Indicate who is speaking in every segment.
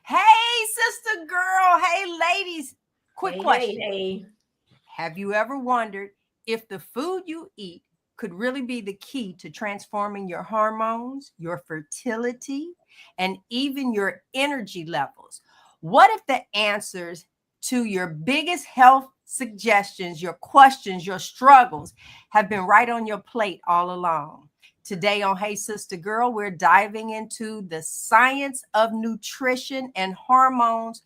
Speaker 1: Hey, sister girl. Hey, ladies. Quick
Speaker 2: Hey,
Speaker 1: question.
Speaker 2: hey.
Speaker 1: Have you ever wondered if the food you eat could really be the key to transforming your hormones, your fertility, and even your energy levels? What if the answers to your biggest health suggestions, your questions, your struggles have been right on your plate all along? Today on Hey Sister Girl, we're diving into the science of nutrition and hormones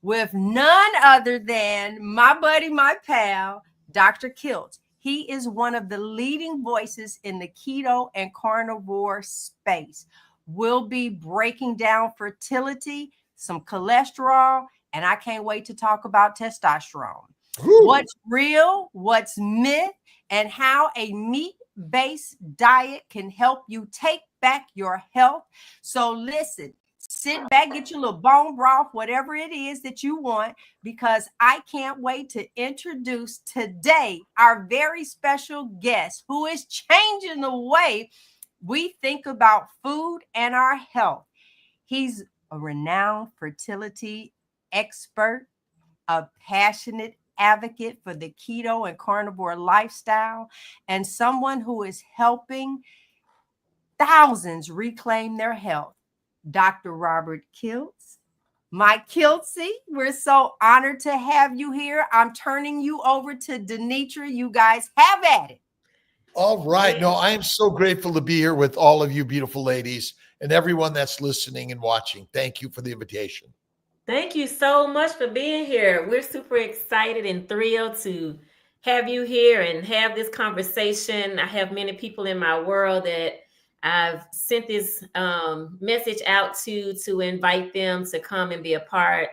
Speaker 1: with none other than my buddy, my pal, Dr. Kiltz. He is one of the leading voices in the keto and carnivore space. We'll be breaking down fertility, some cholesterol, and I can't wait to talk about testosterone.
Speaker 3: Woo.
Speaker 1: What's real, what's myth, and how a meat-based diet can help you take back your health. So listen, sit back, get your little bone broth, whatever it is that you want, because I can't wait to introduce today our very special guest who is changing the way we think about food and our health. He's a renowned fertility expert, a passionate advocate for the keto and carnivore lifestyle, and someone who is helping thousands reclaim their health. Dr. Robert Kiltz. Mike Kiltzy, we're so honored to have you here. I'm turning you over to Denitra. You guys have at it.
Speaker 3: All right. No, I am so grateful to be here with all of you beautiful ladies and everyone that's listening and watching. Thank you for the invitation.
Speaker 2: Thank you so much for being here. We're super excited and thrilled to have you here and have this conversation. I have many people in my world that I've sent this message out to invite them to come and be a part.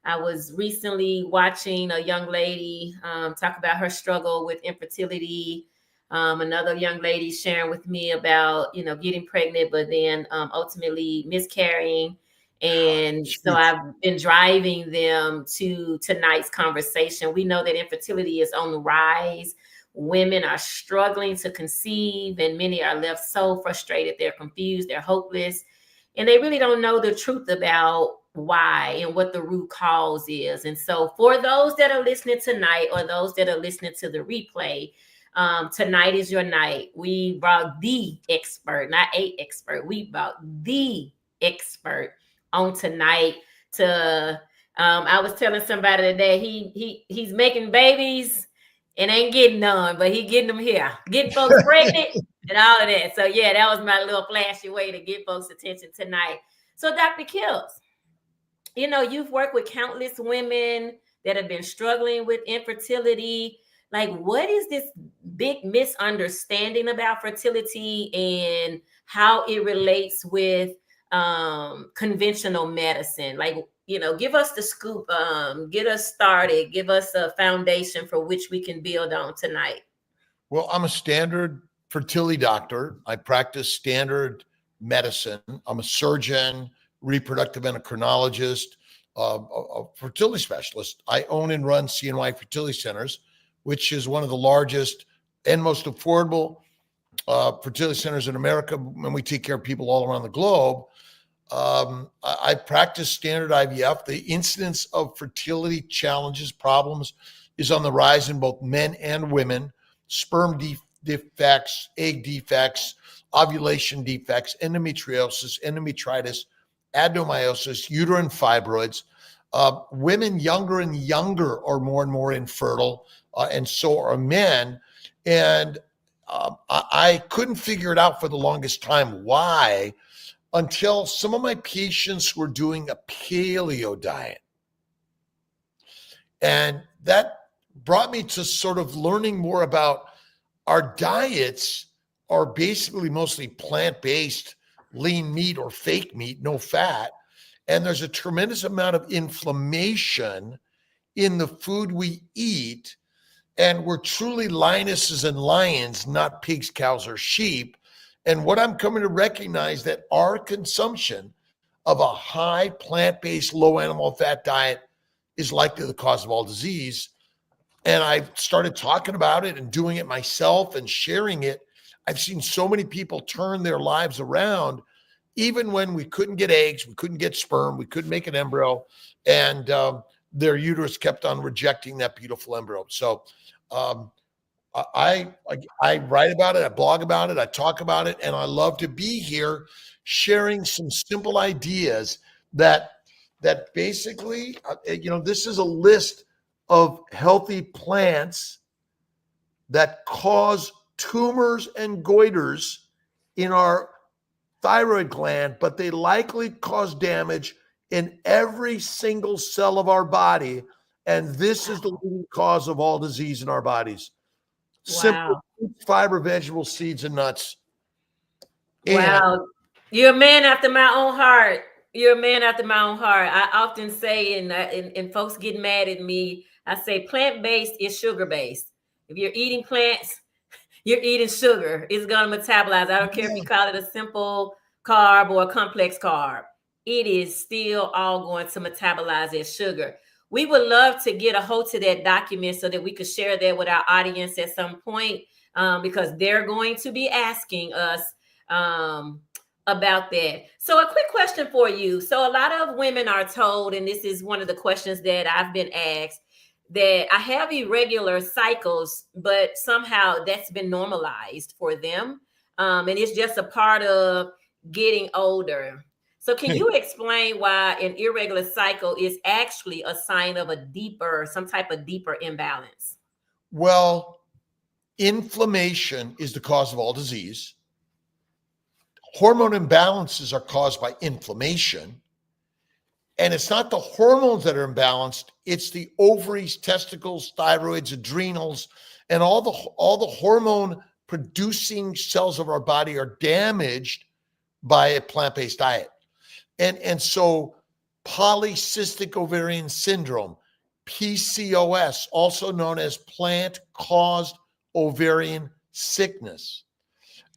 Speaker 2: I was recently watching a young lady talk about her struggle with infertility. Another young lady sharing with me about, getting pregnant, but then ultimately miscarrying. And so I've been driving them to tonight's conversation. We know that infertility is on the rise. Women are struggling to conceive, and many are left so frustrated. They're confused, they're hopeless, and they really don't know the truth about why and what the root cause is. And so for those that are listening tonight, or those that are listening to the replay, tonight is your night. We brought the expert, not a expert. We brought the expert on tonight to I was telling somebody today he's making babies and ain't getting none, but he getting them here, getting folks pregnant and all of that. So yeah, that was my little flashy way to get folks' attention tonight. So Dr. Kiltz, you've worked with countless women that have been struggling with infertility. Like, what is this big misunderstanding about fertility and how it relates with conventional medicine? Like, give us the scoop, get us started, give us a foundation for which we can build on tonight.
Speaker 3: Well, I'm a standard fertility doctor. I practice standard medicine. I'm a surgeon, reproductive endocrinologist, a fertility specialist. I own and run CNY Fertility Centers, which is one of the largest and most affordable fertility centers in America, and we take care of people all around the globe. I practice standard IVF. The incidence of fertility challenges, problems is on the rise in both men and women. Sperm defects, egg defects, ovulation defects, endometriosis, endometritis, adenomyosis, uterine fibroids. Women younger and younger are more and more infertile, and so are men. And I couldn't figure it out for the longest time why, until some of my patients were doing a paleo diet. And that brought me to sort of learning more about our diets are basically mostly plant-based, lean meat or fake meat, no fat. And there's a tremendous amount of inflammation in the food we eat. And we're truly lionesses and lions, not pigs, cows, or sheep. And what I'm coming to recognize that our consumption of a high plant-based, low animal fat diet is likely the cause of all disease. And I started talking about it and doing it myself and sharing it. I've seen so many people turn their lives around. even when we couldn't get eggs, we couldn't get sperm, we couldn't make an embryo, and their uterus kept on rejecting that beautiful embryo. So I write about it, I blog about it, I talk about it, and I love to be here sharing some simple ideas that basically, this is a list of healthy plants that cause tumors and goiters in our thyroid gland, but they likely cause damage in every single cell of our body. And this is the leading cause of all disease in our bodies. Simple fiber, vegetable, seeds, and nuts.
Speaker 2: Wow. You're a man after my own heart. You're a man after my own heart. I often say, and folks get mad at me, I say plant-based is sugar-based. If you're eating plants, you're eating sugar. It's going to metabolize. I don't care if you call it a simple carb or a complex carb. It is still all going to metabolize as sugar. We would love to get a hold to that document so that we could share that with our audience at some point, because they're going to be asking us about that. So a quick question for you. So a lot of women are told, and this is one of the questions that I've been asked, that I have irregular cycles, but somehow that's been normalized for them. And it's just a part of getting older. So can you explain why an irregular cycle is actually a sign of some type of deeper imbalance?
Speaker 3: Well, inflammation is the cause of all disease. Hormone imbalances are caused by inflammation. And it's not the hormones that are imbalanced, it's the ovaries, testicles, thyroids, adrenals, and all the hormone producing cells of our body are damaged by a plant-based diet. And so polycystic ovarian syndrome, PCOS, also known as plant-caused ovarian sickness.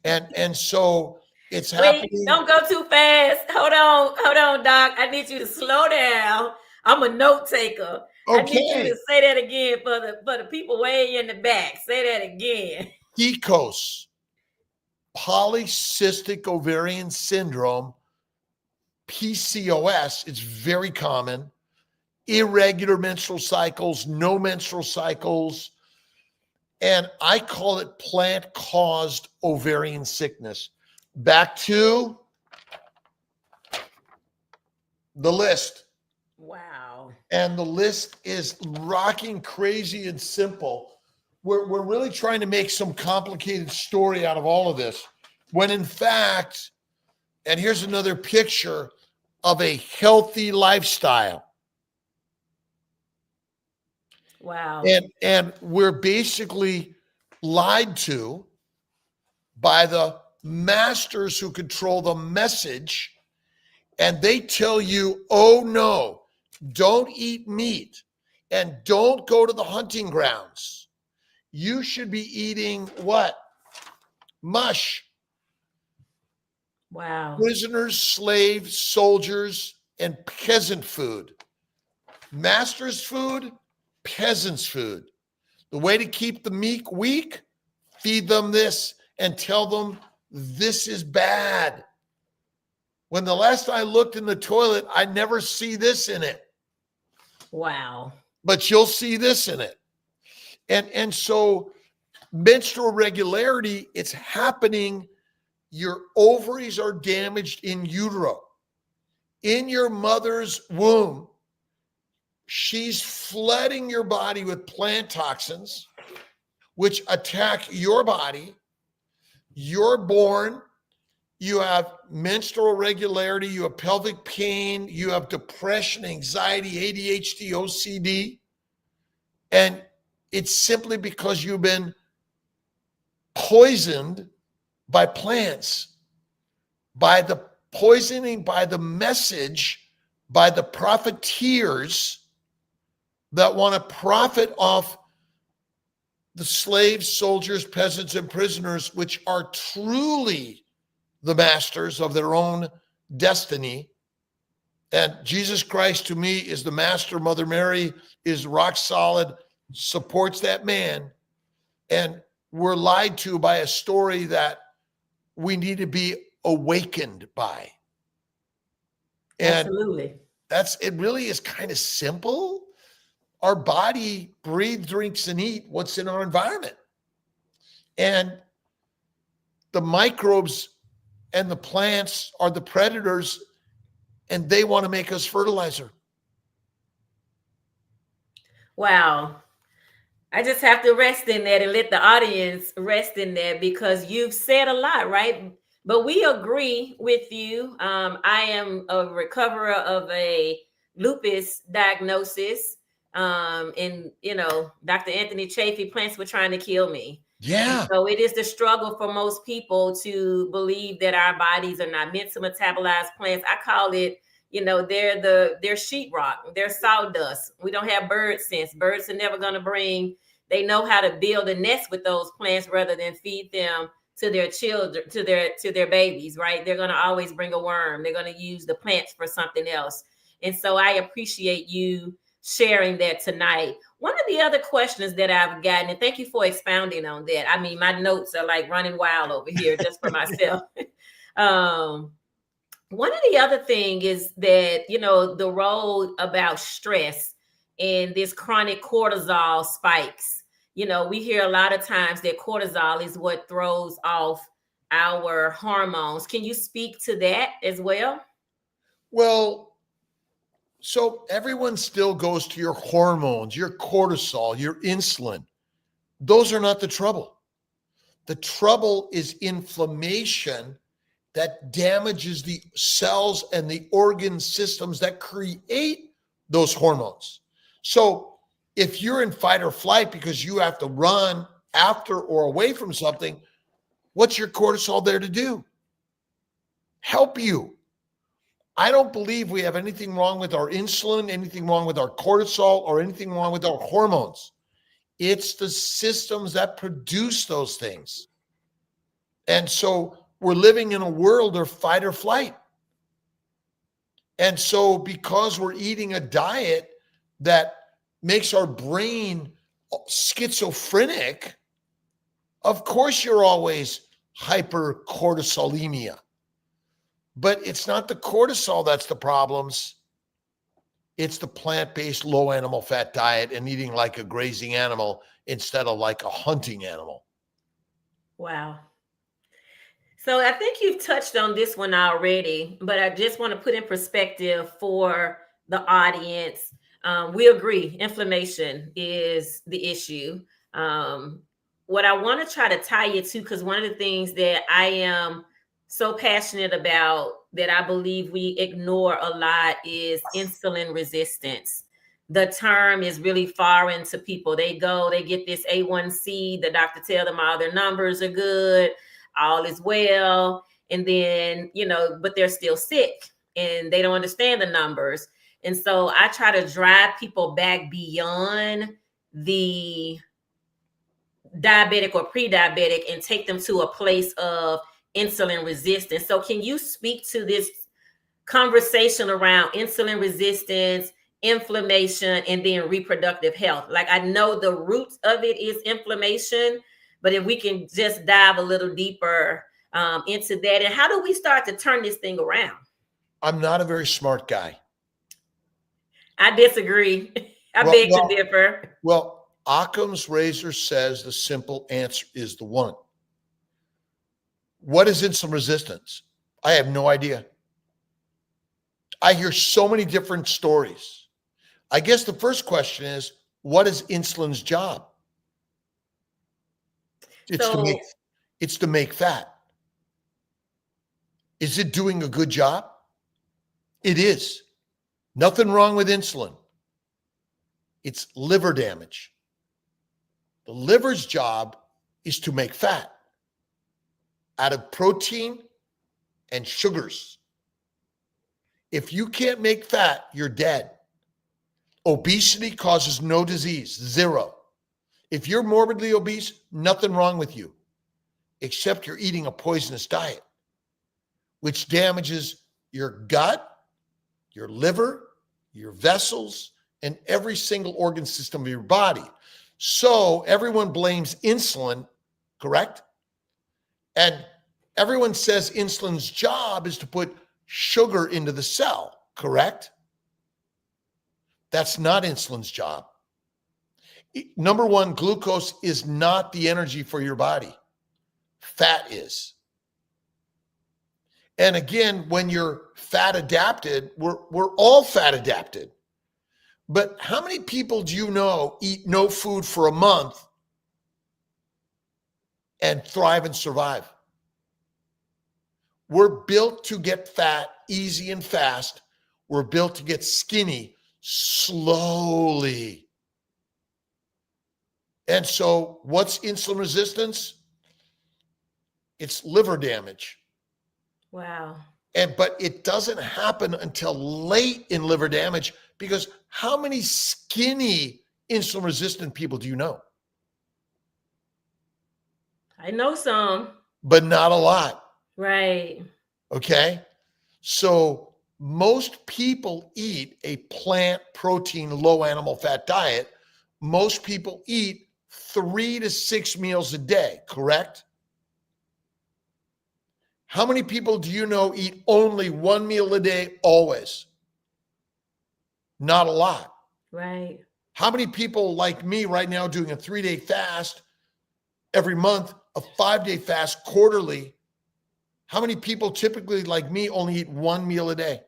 Speaker 3: And so it's happening.
Speaker 2: Wait, don't go too fast. Hold on, Doc. I need you to slow down. I'm a note taker. Okay. I need you to say that again for the people way in the back. Say that again.
Speaker 3: PCOS, polycystic ovarian syndrome, PCOS, it's very common. Irregular menstrual cycles, no menstrual cycles. And I call it plant-caused ovarian sickness. Back to the list.
Speaker 2: Wow.
Speaker 3: And the list is rocking crazy and simple. We're really trying to make some complicated story out of all of this, when in fact, and here's another picture of a healthy lifestyle.
Speaker 2: Wow.
Speaker 3: And we're basically lied to by the masters who control the message, and they tell you, oh no, don't eat meat and don't go to the hunting grounds. You should be eating what? Mush.
Speaker 2: Wow.
Speaker 3: Prisoners, slaves, soldiers, and peasant food. Masters' food, peasants' food. The way to keep the meek weak, feed them this and tell them this is bad. When the last I looked in the toilet, I never see this in it.
Speaker 2: Wow.
Speaker 3: But you'll see this in it. And so menstrual regularity, it's happening. Your ovaries are damaged in utero. In your mother's womb, she's flooding your body with plant toxins, which attack your body. You're born, you have menstrual irregularity, you have pelvic pain, you have depression, anxiety, ADHD, OCD. And it's simply because you've been poisoned by plants, by the poisoning, by the message, by the profiteers that want to profit off the slaves, soldiers, peasants, and prisoners, which are truly the masters of their own destiny. And Jesus Christ, to me, is the master. Mother Mary is rock solid, supports that man. And we're lied to by a story that we need to be awakened by. And
Speaker 2: Absolutely.
Speaker 3: it really is kind of simple. Our body breathes, drinks, and eat what's in our environment. And the microbes and the plants are the predators, and they want to make us fertilizer.
Speaker 2: Wow. I just have to rest in that and let the audience rest in that, because you've said a lot, right? But we agree with you. I am a recoverer of a lupus diagnosis. And Dr. Anthony Chafee, plants were trying to kill me.
Speaker 3: Yeah.
Speaker 2: And so it is the struggle for most people to believe that our bodies are not meant to metabolize plants. I call it, they're sheetrock, they're sawdust. We don't have bird sense. Birds are never going to they know how to build a nest with those plants rather than feed them to their children, to their babies, right? They're going to always bring a worm. They're going to use the plants for something else. And so I appreciate you sharing that tonight. One of the other questions that I've gotten, and thank you for expounding on that. I mean, my notes are like running wild over here just for myself. One of the other thing is that, the role about stress and this chronic cortisol spikes. We hear a lot of times that cortisol is what throws off our hormones. Can you speak to that as well?
Speaker 3: Well, so everyone still goes to your hormones, your cortisol, your insulin. Those are not the trouble. The trouble is inflammation that damages the cells and the organ systems that create those hormones. So if you're in fight or flight because you have to run after or away from something, what's your cortisol there to do? Help you. I don't believe we have anything wrong with our insulin, anything wrong with our cortisol, or anything wrong with our hormones. It's the systems that produce those things. And so we're living in a world of fight or flight. And so because we're eating a diet that makes our brain schizophrenic, of course you're always hypercortisolemia. But it's not the cortisol that's the problems. It's the plant-based low animal fat diet and eating like a grazing animal instead of like a hunting animal.
Speaker 2: Wow. So I think you've touched on this one already, but I just want to put in perspective for the audience. We agree, inflammation is the issue. What I want to try to tie it to, because one of the things that I am so passionate about that I believe we ignore a lot is insulin resistance. The term is really foreign to people. They get this A1C, the doctor tell them all their numbers are good, all is well. And then, but they're still sick and they don't understand the numbers. And so I try to drive people back beyond the diabetic or pre-diabetic and take them to a place of insulin resistance. So can you speak to this conversation around insulin resistance, inflammation, and then reproductive health? Like, I know the root of it is inflammation, but if we can just dive a little deeper into that, and how do we start to turn this thing around?
Speaker 3: I'm not a very smart guy.
Speaker 2: I disagree. I beg to differ.
Speaker 3: Well, Occam's razor says the simple answer is the one. What is insulin resistance? I have no idea. I hear so many different stories. I guess the first question is, what is insulin's job? It's to make fat. Is it doing a good job? It is. Nothing wrong with insulin. It's liver damage. The liver's job is to make fat out of protein and sugars. If you can't make fat, you're dead. Obesity causes no disease, zero. If you're morbidly obese, nothing wrong with you, except you're eating a poisonous diet, which damages your gut, your liver, your vessels, and every single organ system of your body. So everyone blames insulin, correct? And everyone says insulin's job is to put sugar into the cell, correct? That's not insulin's job. Number one, glucose is not the energy for your body. Fat is. And again, when you're fat adapted, we're all fat adapted. But how many people do you know eat no food for a month and thrive and survive? We're built to get fat easy and fast. We're built to get skinny slowly. And so what's insulin resistance? It's liver damage.
Speaker 2: Wow.
Speaker 3: But it doesn't happen until late in liver damage, because how many skinny insulin resistant people do you know?
Speaker 2: I know some.
Speaker 3: But not a lot.
Speaker 2: Right.
Speaker 3: Okay. So most people eat a plant protein, low animal fat diet. Most people eat 3 to 6 meals a day, correct? How many people do you know eat only 1 meal a day always? Not a lot.
Speaker 2: Right.
Speaker 3: How many people like me right now doing a 3-day fast every month, a 5-day fast quarterly? How many people typically like me only eat 1 meal a day?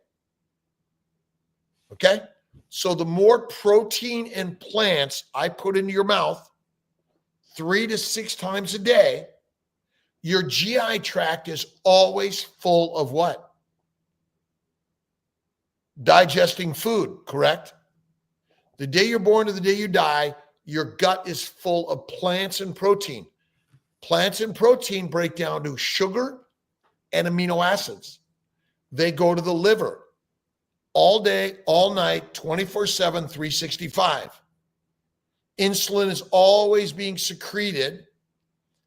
Speaker 3: Okay. So the more protein and plants I put into your mouth 3 to 6 times a day, your GI tract is always full of what? Digesting food, correct? The day you're born to the day you die, your gut is full of plants and protein. Plants and protein break down to sugar and amino acids. They go to the liver all day, all night, 24/7, 365. Insulin is always being secreted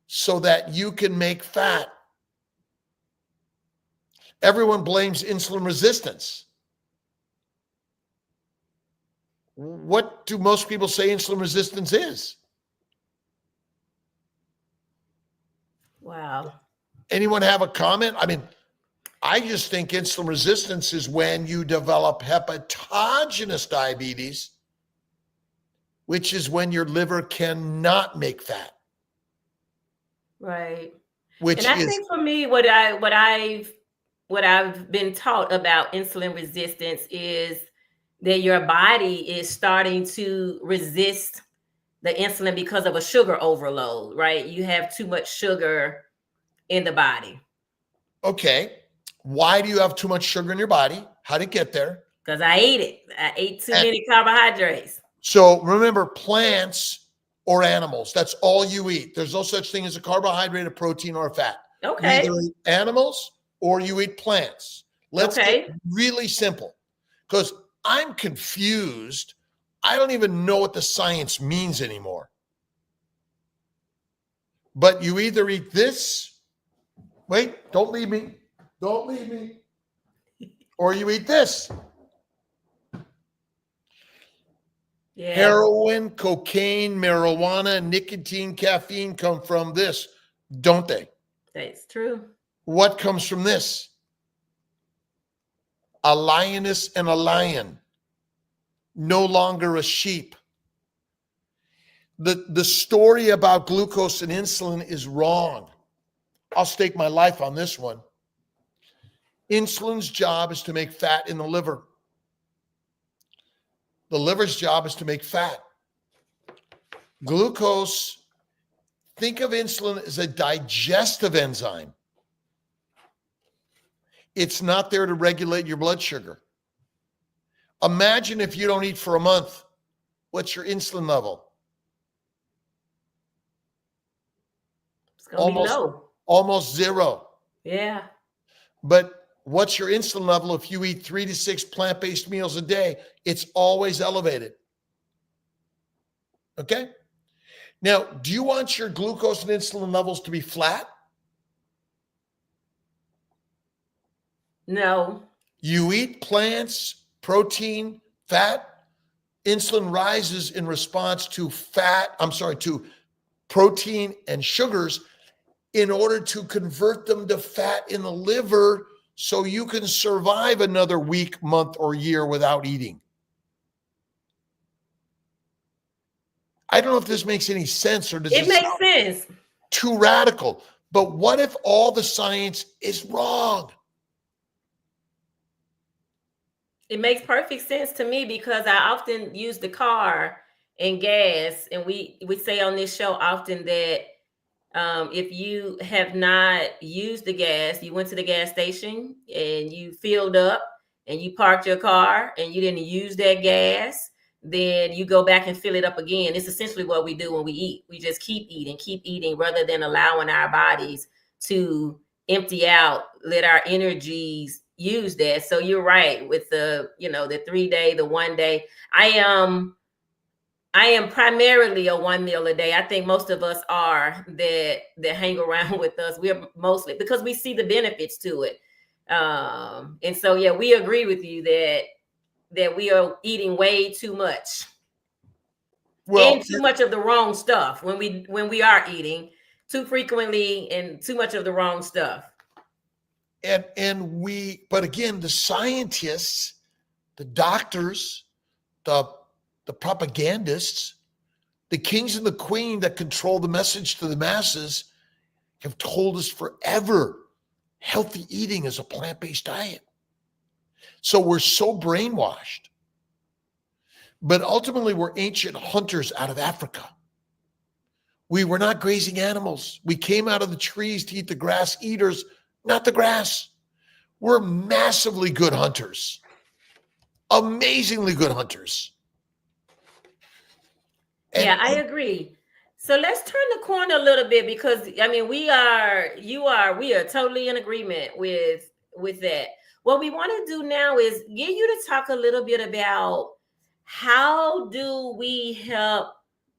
Speaker 3: so that you can make fat. Everyone blames insulin resistance. What do most people say insulin resistance is?
Speaker 2: Wow.
Speaker 3: Anyone have a comment? I mean, I just think insulin resistance is when you develop hepatogenous diabetes, which is when your liver cannot make fat.
Speaker 2: Right.
Speaker 3: Which
Speaker 2: And I
Speaker 3: is,
Speaker 2: think for me, what I've been taught about insulin resistance is that your body is starting to resist the insulin because of a sugar overload, right? You have too much sugar in the body.
Speaker 3: okay. Why do you have too much sugar in your body? How did it get there?
Speaker 2: Because I ate it. I ate too many carbohydrates.
Speaker 3: So remember, plants or animals, that's all you eat. There's no such thing as a carbohydrate, a protein, or a fat.
Speaker 2: Okay.
Speaker 3: You either eat animals or you eat plants. Let's get really simple, because I'm confused. I don't even know what the science means anymore. But you either eat this, wait, don't leave me. Don't leave me. Or you eat this.
Speaker 2: Yeah.
Speaker 3: Heroin, cocaine, marijuana, nicotine, caffeine come from this, don't they?
Speaker 2: That's true.
Speaker 3: What comes from this? A lioness and a lion, no longer a sheep. The story about glucose and insulin is wrong. I'll stake my life on this one. Insulin's job is to make fat in the liver. The liver's job is to make fat. Glucose, think of insulin as a digestive enzyme. It's not there to regulate your blood sugar. Imagine if you don't eat for a month. What's your insulin level?
Speaker 2: It's going to be low.
Speaker 3: Almost zero.
Speaker 2: Yeah.
Speaker 3: But what's your insulin level if you eat 3 to 6 plant-based meals a day? It's always elevated. Okay? Now, do you want your glucose and insulin levels to be flat?
Speaker 2: No.
Speaker 3: You eat plants, protein, fat, insulin rises in response to to protein and sugars in order to convert them to fat in the liver so you can survive another week, month, or year without eating. I don't know if this makes any sense, or does
Speaker 2: It makes sense.
Speaker 3: too radical. But what if all the science is wrong?
Speaker 2: It makes perfect sense to me, because I often use the car and gas, and we say on this show often that if you have not used the gas, you went to the gas station and you filled up and you parked your car and you didn't use that gas, then you go back and fill it up again. It's essentially what we do when we eat. We just keep eating rather than allowing our bodies to empty out, let our energies use that. So you're right with the 3 day, the 1 day. I am primarily a 1 meal a day. I think most of us are that hang around with us. We're mostly, because we see the benefits to it. And so, yeah, we agree with you that we are eating way too much. Well, and too much of the wrong stuff when we are eating too frequently and too much of the wrong stuff.
Speaker 3: But again, the scientists, the doctors, the propagandists, the kings and the queen that control the message to the masses have told us forever healthy eating is a plant-based diet. So we're so brainwashed. But ultimately, we're ancient hunters out of Africa. We were not grazing animals. We came out of the trees to eat the grass eaters, not the grass. We're massively good hunters. Amazingly good hunters.
Speaker 2: Yeah, I agree. So let's turn the corner a little bit, because I mean, we are totally in agreement with that. What we want to do now is get you to talk a little bit about how do we help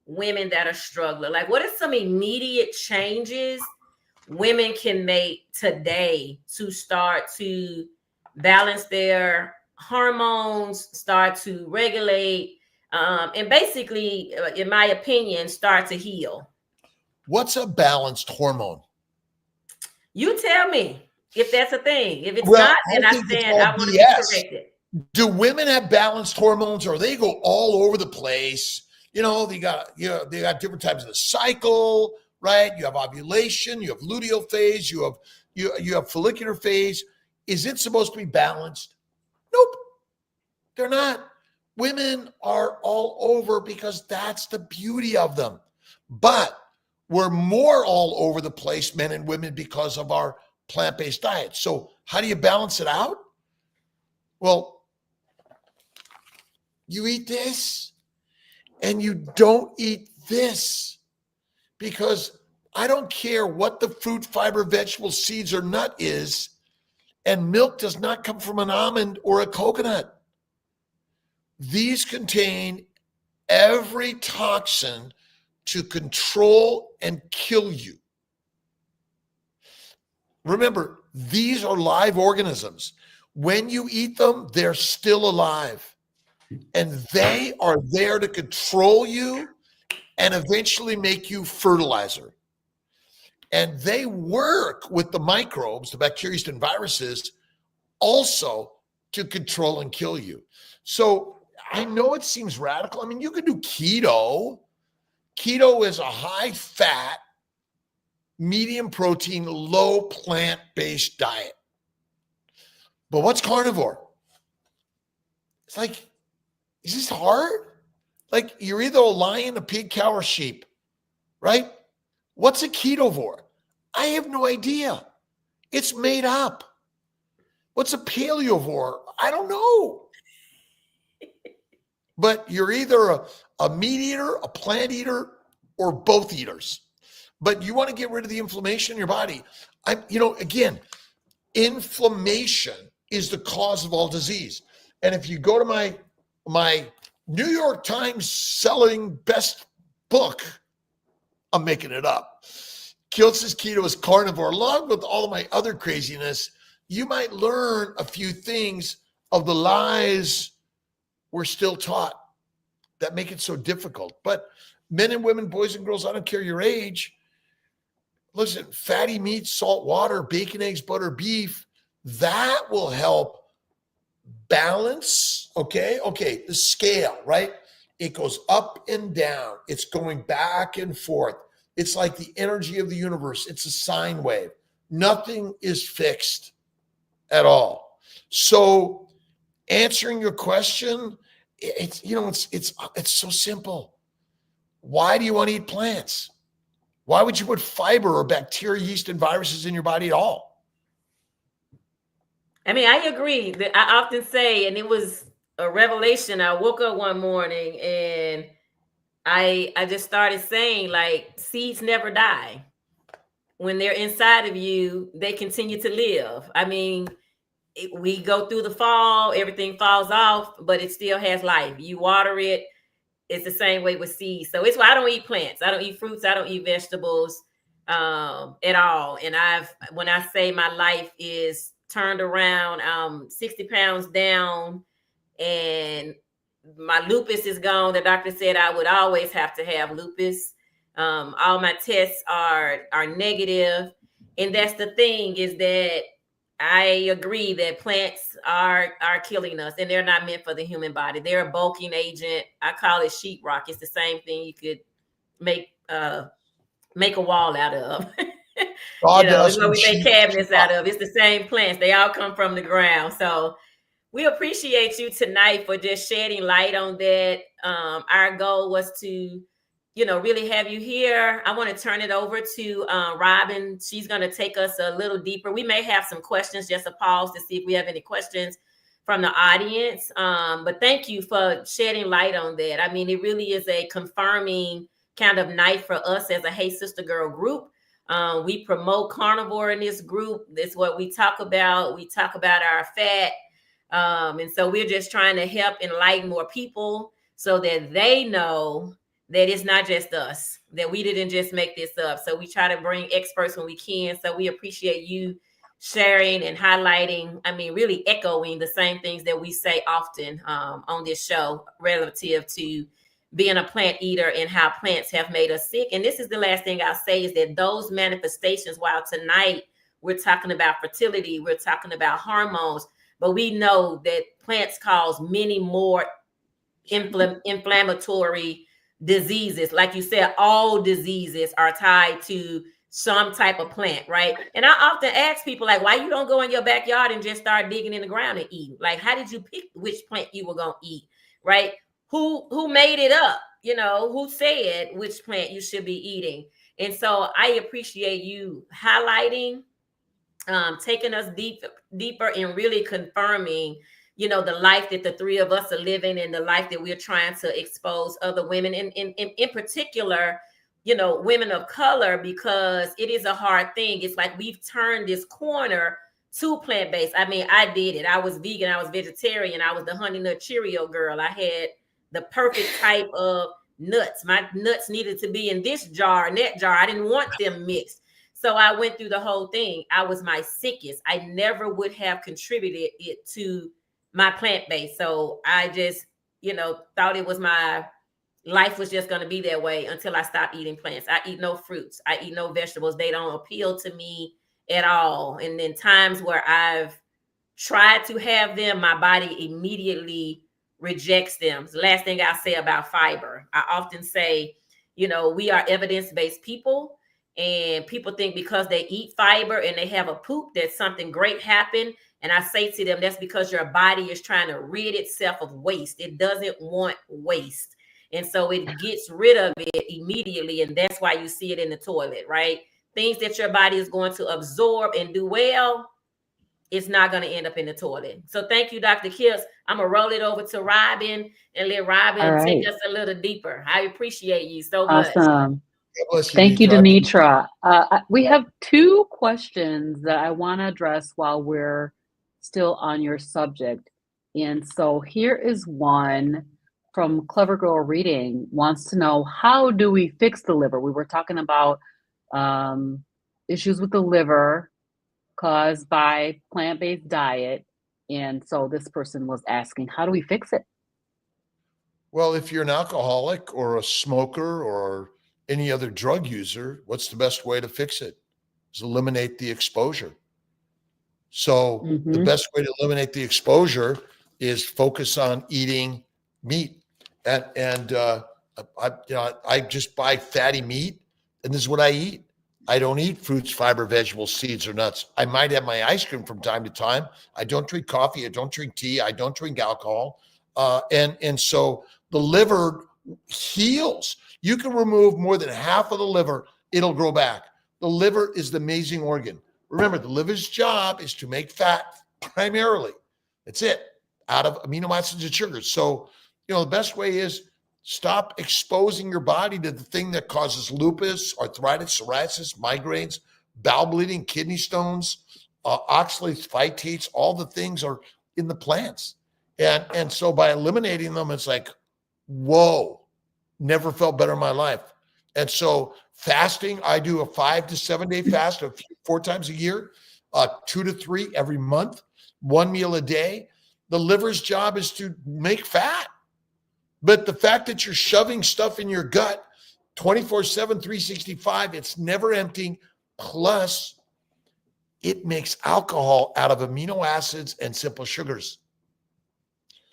Speaker 2: women that are struggling? Like, what are some immediate changes women can make today to start to balance their hormones, start to regulate, and basically, in my opinion, start to heal?
Speaker 3: What's a balanced hormone?
Speaker 2: You tell me if that's a thing. If it's not, then I want to be corrected.
Speaker 3: Do women have balanced hormones, or they go all over the place? They got different times of the cycle, right? You have ovulation, you have luteal phase, you have follicular phase. Is it supposed to be balanced? Nope, they're not. Women are all over because that's the beauty of them. But we're more all over the place, men and women, because of our plant-based diet. So how do you balance it out? Well, you eat this and you don't eat this, because I don't care what the fruit, fiber, vegetable, seeds, or nut is, and milk does not come from an almond or a coconut. These contain every toxin to control and kill you. Remember, these are live organisms. When you eat them, they're still alive. And they are there to control you and eventually make you fertilizer. And they work with the microbes, the bacteria and viruses, also to control and kill you. So I know it seems radical. I mean, you could do keto. Keto is a high fat, medium protein, low plant-based diet. But what's carnivore? It's like, is this hard? Like, you're either a lion, a pig, cow, or sheep, right? What's a ketovore? I have no idea. It's made up. What's a paleovore? I don't know. But you're either a meat eater, a plant eater, or both eaters. But you want to get rid of the inflammation in your body. Again, inflammation is the cause of all disease. And if you go to my New York Times selling best book, I'm making it up, Kiltz's Keto is Carnivore, along with all of my other craziness, you might learn a few things of the lies we're still taught that make it so difficult. But men and women, boys and girls, I don't care your age. Listen, fatty meats, salt water, bacon, eggs, butter, beef, That will help balance. Okay. The scale, right? It goes up and down. It's going back and forth. It's like the energy of the universe. It's a sine wave. Nothing is fixed at all. So answering your question, it's so simple. Why do you want to eat plants? Why would you put fiber or bacteria, yeast, and viruses in your body at all?
Speaker 2: I mean, I agree. That I often say, and it was a revelation. I woke up one morning and I just started saying, like, seeds never die. When they're inside of you, they continue to live. I mean, we go through the fall, everything falls off, but it still has life. You water it. It's the same way with seeds. So it's why I don't eat plants. I don't eat fruits. I don't eat vegetables at all. And when I say my life is turned around, 60 pounds down, and my lupus is gone. The doctor said I would always have to have lupus. All my tests are negative. And that's the thing, is that I agree that plants are killing us, and they're not meant for the human body. They're a bulking agent. I call it sheetrock. It's the same thing you could make a wall out of. It's what we make cabinets out of. It's the same plants. They all come from the ground. So we appreciate you tonight for just shedding light on that. Our goal was to really have you here. I want to turn it over to Robin. She's going to take us a little deeper. We may have some questions, just a pause to see if we have any questions from the audience. But thank you for shedding light on that. I mean, it really is a confirming kind of night for us as a Hey Sister Girl group. We promote carnivore in this group. That's what we talk about. We talk about our fat. And so we're just trying to help enlighten more people so that they know that it's not just us, that we didn't just make this up. So we try to bring experts when we can. So we appreciate you sharing and highlighting, really echoing the same things that we say often on this show relative to being a plant eater and how plants have made us sick. And this is the last thing I'll say, is that those manifestations, while tonight we're talking about fertility, we're talking about hormones, but we know that plants cause many more inflammatory diseases. Like you said, all diseases are tied to some type of plant, right? And I often ask people, like, why you don't go in your backyard and just start digging in the ground and eat? Like, how did you pick which plant you were going to eat, right? Who made it up? Who said which plant you should be eating? And so I appreciate you highlighting, taking us deeper and really confirming the life that the three of us are living, and the life that we're trying to expose other women, and in particular, women of color, because it is a hard thing. It's like we've turned this corner to plant-based. I mean, I did it. I was vegan. I was vegetarian. I was the Honey Nut Cheerio girl. I had the perfect type of nuts. My nuts needed to be in this jar and that jar. I didn't want them mixed. So I went through the whole thing. I was my sickest. I never would have contributed it to my plant-based. So I just, thought it was my life was just going to be that way until I stopped eating plants. I eat no fruits. I eat no vegetables. They don't appeal to me at all. And then times where I've tried to have them, my body immediately rejects them. So last thing I'll say about fiber, I often say, we are evidence-based people, and people think because they eat fiber and they have a poop that something great happened. And I say to them, that's because your body is trying to rid itself of waste. It doesn't want waste. And so it gets rid of it immediately. And that's why you see it in the toilet, right? Things that your body is going to absorb and do well, it's not going to end up in the toilet. So thank you, Dr. Kiltz. I'm going to roll it over to Robin and let Robin take us a little deeper. I appreciate you so much.
Speaker 4: Awesome. Thank you, Denitra. We have two questions that I want to address while we're still on your subject. And so here is one from Clever Girl Reading, wants to know, how do we fix the liver? We were talking about issues with the liver caused by plant-based diet. And so this person was asking, how do we fix it?
Speaker 3: Well, if you're an alcoholic or a smoker or any other drug user, what's the best way to fix it? Is eliminate the exposure. So the
Speaker 4: Mm-hmm.
Speaker 3: best way to eliminate the exposure is focus on eating meat. I just buy fatty meat, and this is what I eat. I don't eat fruits, fiber, vegetables, seeds, or nuts. I might have my ice cream from time to time. I don't drink coffee. I don't drink tea. I don't drink alcohol. And so the liver heals. You can remove more than half of the liver. It'll grow back. The liver is the amazing organ. Remember, the liver's job is to make fat primarily. That's it, out of amino acids and sugars. So, the best way is stop exposing your body to the thing that causes lupus, arthritis, psoriasis, migraines, bowel bleeding, kidney stones, oxalates, phytates. All the things are in the plants. And so by eliminating them, it's like, whoa, never felt better in my life. And so fasting, I do a 5 to 7 day fast 4 times a year, 2 to 3 every month, 1 meal a day. The liver's job is to make fat. But the fact that you're shoving stuff in your gut 24/7, 365, it's never emptying. Plus, it makes alcohol out of amino acids and simple sugars.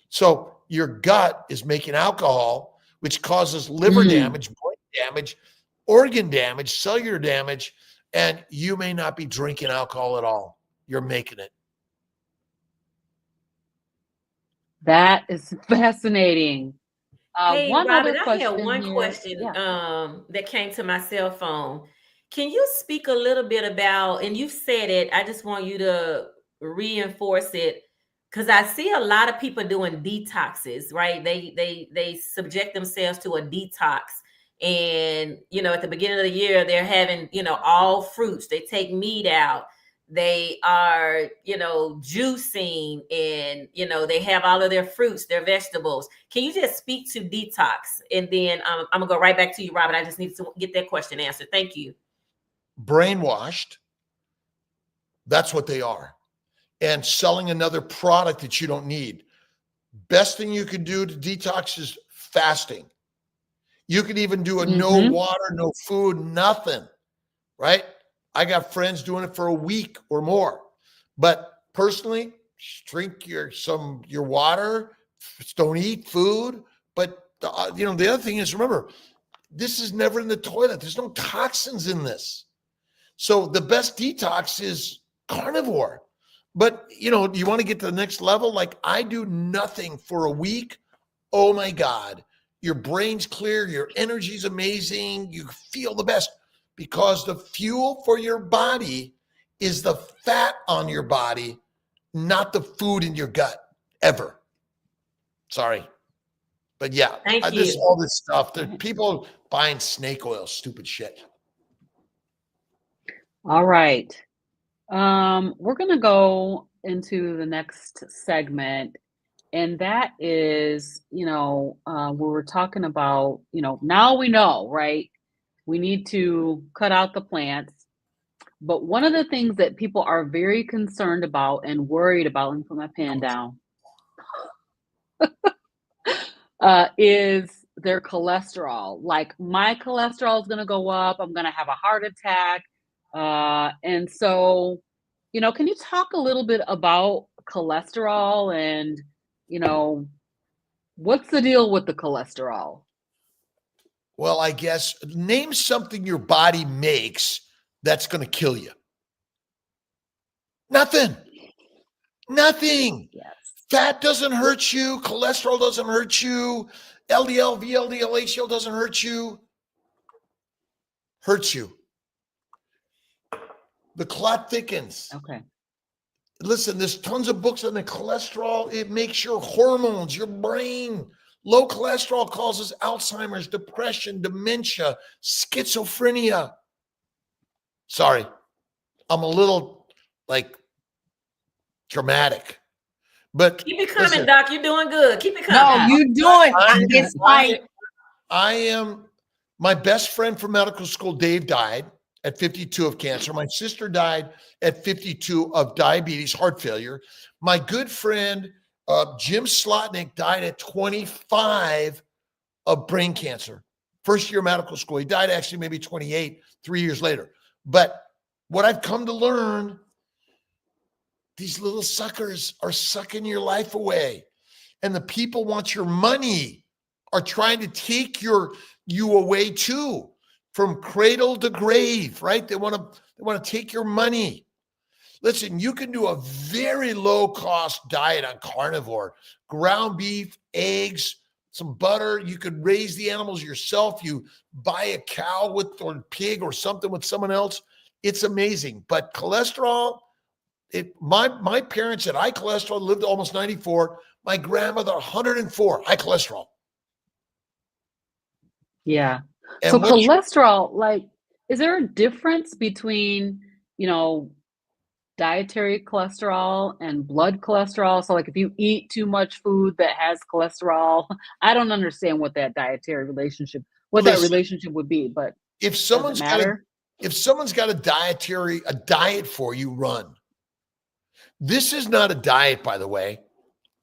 Speaker 3: So your gut is making alcohol, which causes liver damage, brain damage, organ damage, cellular damage, and you may not be drinking alcohol at all. You're making it.
Speaker 4: That is fascinating.
Speaker 2: Hey,
Speaker 4: One
Speaker 2: Robin,
Speaker 4: other
Speaker 2: I
Speaker 4: question
Speaker 2: had one
Speaker 4: here.
Speaker 2: question
Speaker 4: Yeah.
Speaker 2: that came to my cell phone. Can you speak a little bit about, and you've said it, I just want you to reinforce it, because I see a lot of people doing detoxes, right? They subject themselves to a detox. And, at the beginning of the year, they're having, all fruits. They take meat out. They are, juicing, and, they have all of their fruits, their vegetables. Can you just speak to detox? And then I'm going to go right back to you, Robert. I just need to get that question answered. Thank you.
Speaker 3: Brainwashed. That's what they are. And selling another product that you don't need. Best thing you can do to detox is fasting. You can even do a no water, no food, nothing, right? I got friends doing it for a week or more. But personally, drink your water, don't eat food. But the other thing is, remember, this is never in the toilet. There's no toxins in this. So the best detox is carnivore. But, you want to get to the next level? Like, I do nothing for a week. Oh my God. Your brain's clear. Your energy's amazing. You feel the best. Because the fuel for your body is the fat on your body, not the food in your gut, ever. Sorry. But yeah, all this stuff. There are people buying snake oil, stupid shit.
Speaker 4: All right. We're going to go into the next segment. And that is, where we're talking about, now we know, right? We need to cut out the plants. But one of the things that people are very concerned about and worried about, let me put my pen down, is their cholesterol. Like, my cholesterol is going to go up. I'm going to have a heart attack. And so, can you talk a little bit about cholesterol and, what's the deal with the cholesterol?
Speaker 3: Well, I guess name something your body makes that's going to kill you. Nothing.
Speaker 4: Yes.
Speaker 3: Fat doesn't hurt you. Cholesterol doesn't hurt you. LDL, VLDL, HDL doesn't hurt you. Hurts you. The clot thickens.
Speaker 4: Okay.
Speaker 3: Listen, there's tons of books on the cholesterol. It makes your hormones, your brain. Low cholesterol causes Alzheimer's, depression, dementia, schizophrenia. Sorry, I'm a little dramatic, but
Speaker 2: keep it coming, Doc. You're doing good. Keep it coming.
Speaker 1: No, you're doing. It's like
Speaker 3: I am. My best friend from medical school, Dave, died at 52 of cancer. My sister died at 52 of diabetes, heart failure. My good friend, Jim Slotnick, died at 25 of brain cancer. First year of medical school. He died actually maybe 28, 3 years later. But what I've come to learn these little suckers are sucking your life away. And the people want your money, are trying to take you away too, from cradle to grave, right? They want to take your money. Listen, you can do a very low cost diet on carnivore, ground beef, eggs, some butter. You could raise the animals yourself. You buy a cow or pig or something with someone else. It's amazing. But cholesterol, my parents had high cholesterol, lived almost 94. My grandmother, 104, high cholesterol.
Speaker 4: Yeah.
Speaker 3: And
Speaker 4: so cholesterol, like, is there a difference between, dietary cholesterol and blood cholesterol? So like if you eat too much food that has cholesterol, I don't understand what that dietary relationship, that relationship would be, but
Speaker 3: if someone's got a diet for you, run. This is not a diet, by the way.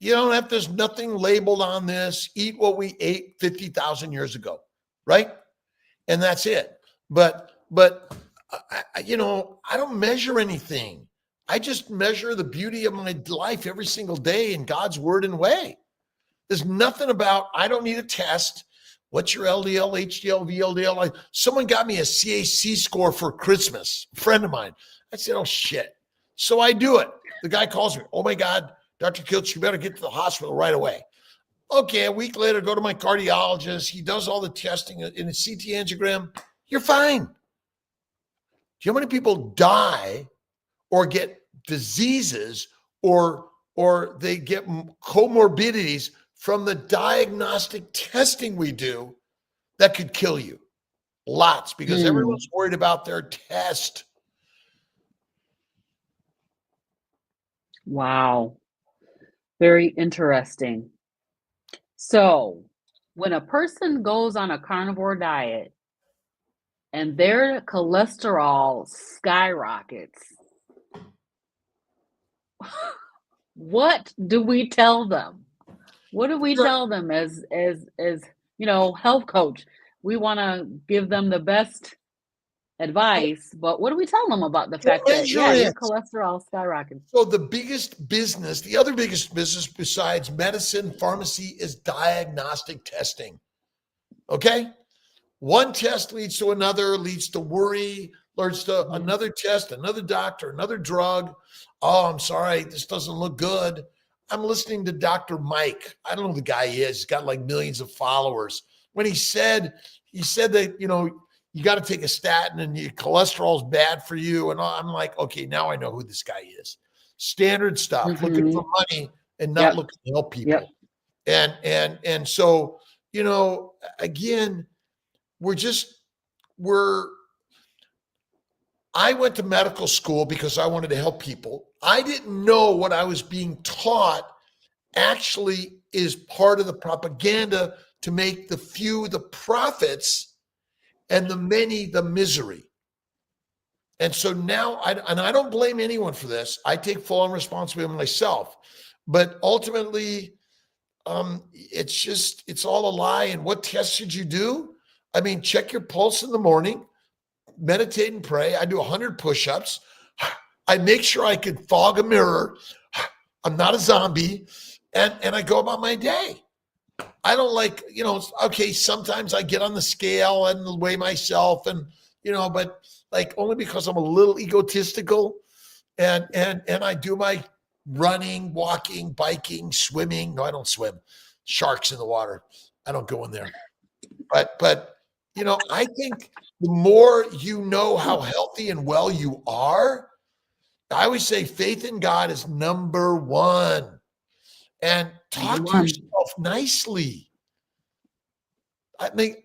Speaker 3: You don't have, there's nothing labeled on this. Eat what we ate 50,000 years ago, right? And that's it. But I don't measure anything. I just measure the beauty of my life every single day in God's word and way. There's nothing about, I don't need a test. What's your LDL, HDL, VLDL? Someone got me a CAC score for Christmas, a friend of mine. I said, oh shit. So I do it. The guy calls me, oh my God, Dr. Kiltz, you better get to the hospital right away. Okay, a week later, go to my cardiologist. He does all the testing in a CT angiogram. You're fine. Do you know how many people die or get diseases or they get comorbidities from the diagnostic testing we do that could kill you? Lots, because everyone's worried about their test.
Speaker 4: Wow. Very interesting. So when a person goes on a carnivore diet and their cholesterol skyrockets, what do we tell them? What do we tell them as health coach? We want to give them the best advice, but what do we tell them about the fact that your cholesterol skyrockets?
Speaker 3: So the other biggest business besides medicine, pharmacy, is diagnostic testing. Okay? One test leads to another, leads to worry, leads to another test, another doctor, another drug. Oh, I'm sorry, this doesn't look good. I'm listening to Dr. Mike. I don't know who the guy is. He's got like millions of followers. When he said that, you got to take a statin and your cholesterol is bad for you. And I'm like, okay, now I know who this guy is. Standard stuff, looking for money and not looking to help people. And so, again, I went to medical school because I wanted to help people. I didn't know what I was being taught actually is part of the propaganda to make the few the profits and the many the misery. And so now, I don't blame anyone for this. I take full on responsibility myself. But ultimately, it's all a lie. And what tests should you do? I mean, check your pulse in the morning, meditate and pray. I do 100 push-ups. I make sure I can fog a mirror. I'm not a zombie. And I go about my day. I don't like, okay, sometimes I get on the scale and weigh myself and, but like only because I'm a little egotistical and I do my running, walking, biking, swimming. No, I don't swim. Sharks in the water. I don't go in there. But I think the more you know how healthy and well you are, I always say faith in God is number one. And talk to yourself nicely. I mean,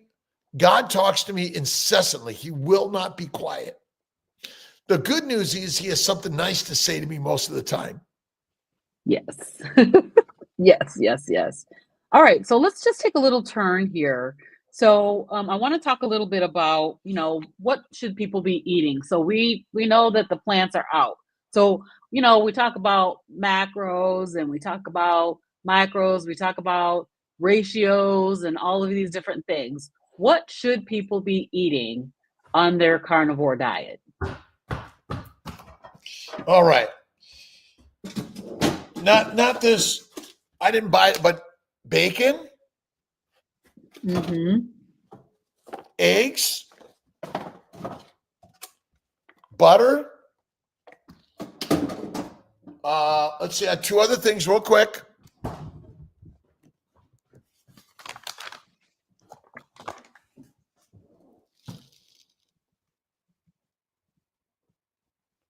Speaker 3: God talks to me incessantly. He will not be quiet. The good news is he has something nice to say to me most of the time.
Speaker 4: Yes. Yes. All right. So let's just take a little turn here. So I want to talk a little bit about, what should people be eating? So we know that the plants are out. So, we talk about macros and we talk about micros, we talk about ratios and all of these different things. What should people be eating on their carnivore diet?
Speaker 3: All right. not this. I didn't buy it, but bacon, eggs, butter. Let's see, I had two other things real quick.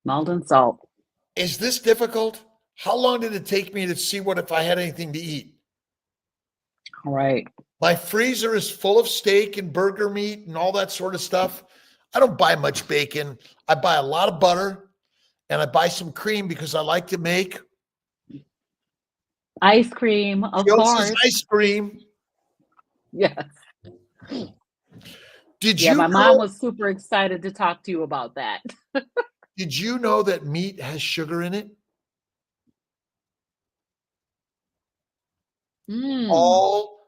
Speaker 4: Malt and salt.
Speaker 3: Is this difficult? How long did it take me to see if I had anything to eat?
Speaker 4: All right.
Speaker 3: My freezer is full of steak and burger meat and all that sort of stuff. I don't buy much bacon. I buy a lot of butter and I buy some cream because I like to make
Speaker 4: ice cream, of course.
Speaker 3: Ice cream.
Speaker 4: Yes.
Speaker 3: Did you
Speaker 4: my
Speaker 3: know,
Speaker 4: mom was super excited to talk to you about that.
Speaker 3: Did you know that meat has sugar in it? All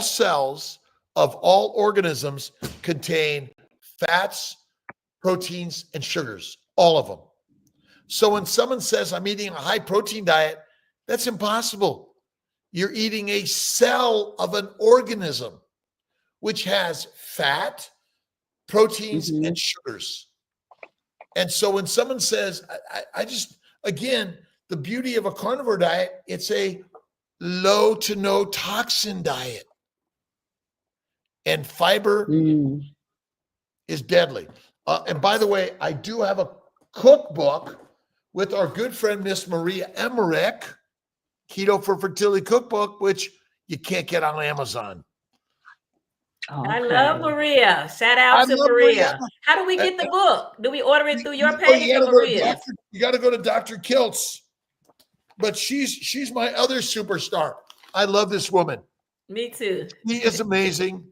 Speaker 3: cells of all organisms contain fats, proteins, and sugars, all of them. So when someone says, I'm eating a high protein diet, that's impossible. You're eating a cell of an organism, which has fat, proteins, and sugars. And so when someone says, I just, again, the beauty of a carnivore diet, it's a low to no toxin diet. And fiber is deadly. And by the way, I do have a cookbook with our good friend, Miss Maria Emmerich, Keto for Fertility Cookbook, which you can't get on Amazon.
Speaker 4: Okay.
Speaker 2: I love Maria. Shout out to Maria. How do we get the book? Do we order it through your page or Maria's?
Speaker 3: You got to go to Dr. Kiltz. But she's my other superstar. I love this woman.
Speaker 2: Me too.
Speaker 3: She is amazing.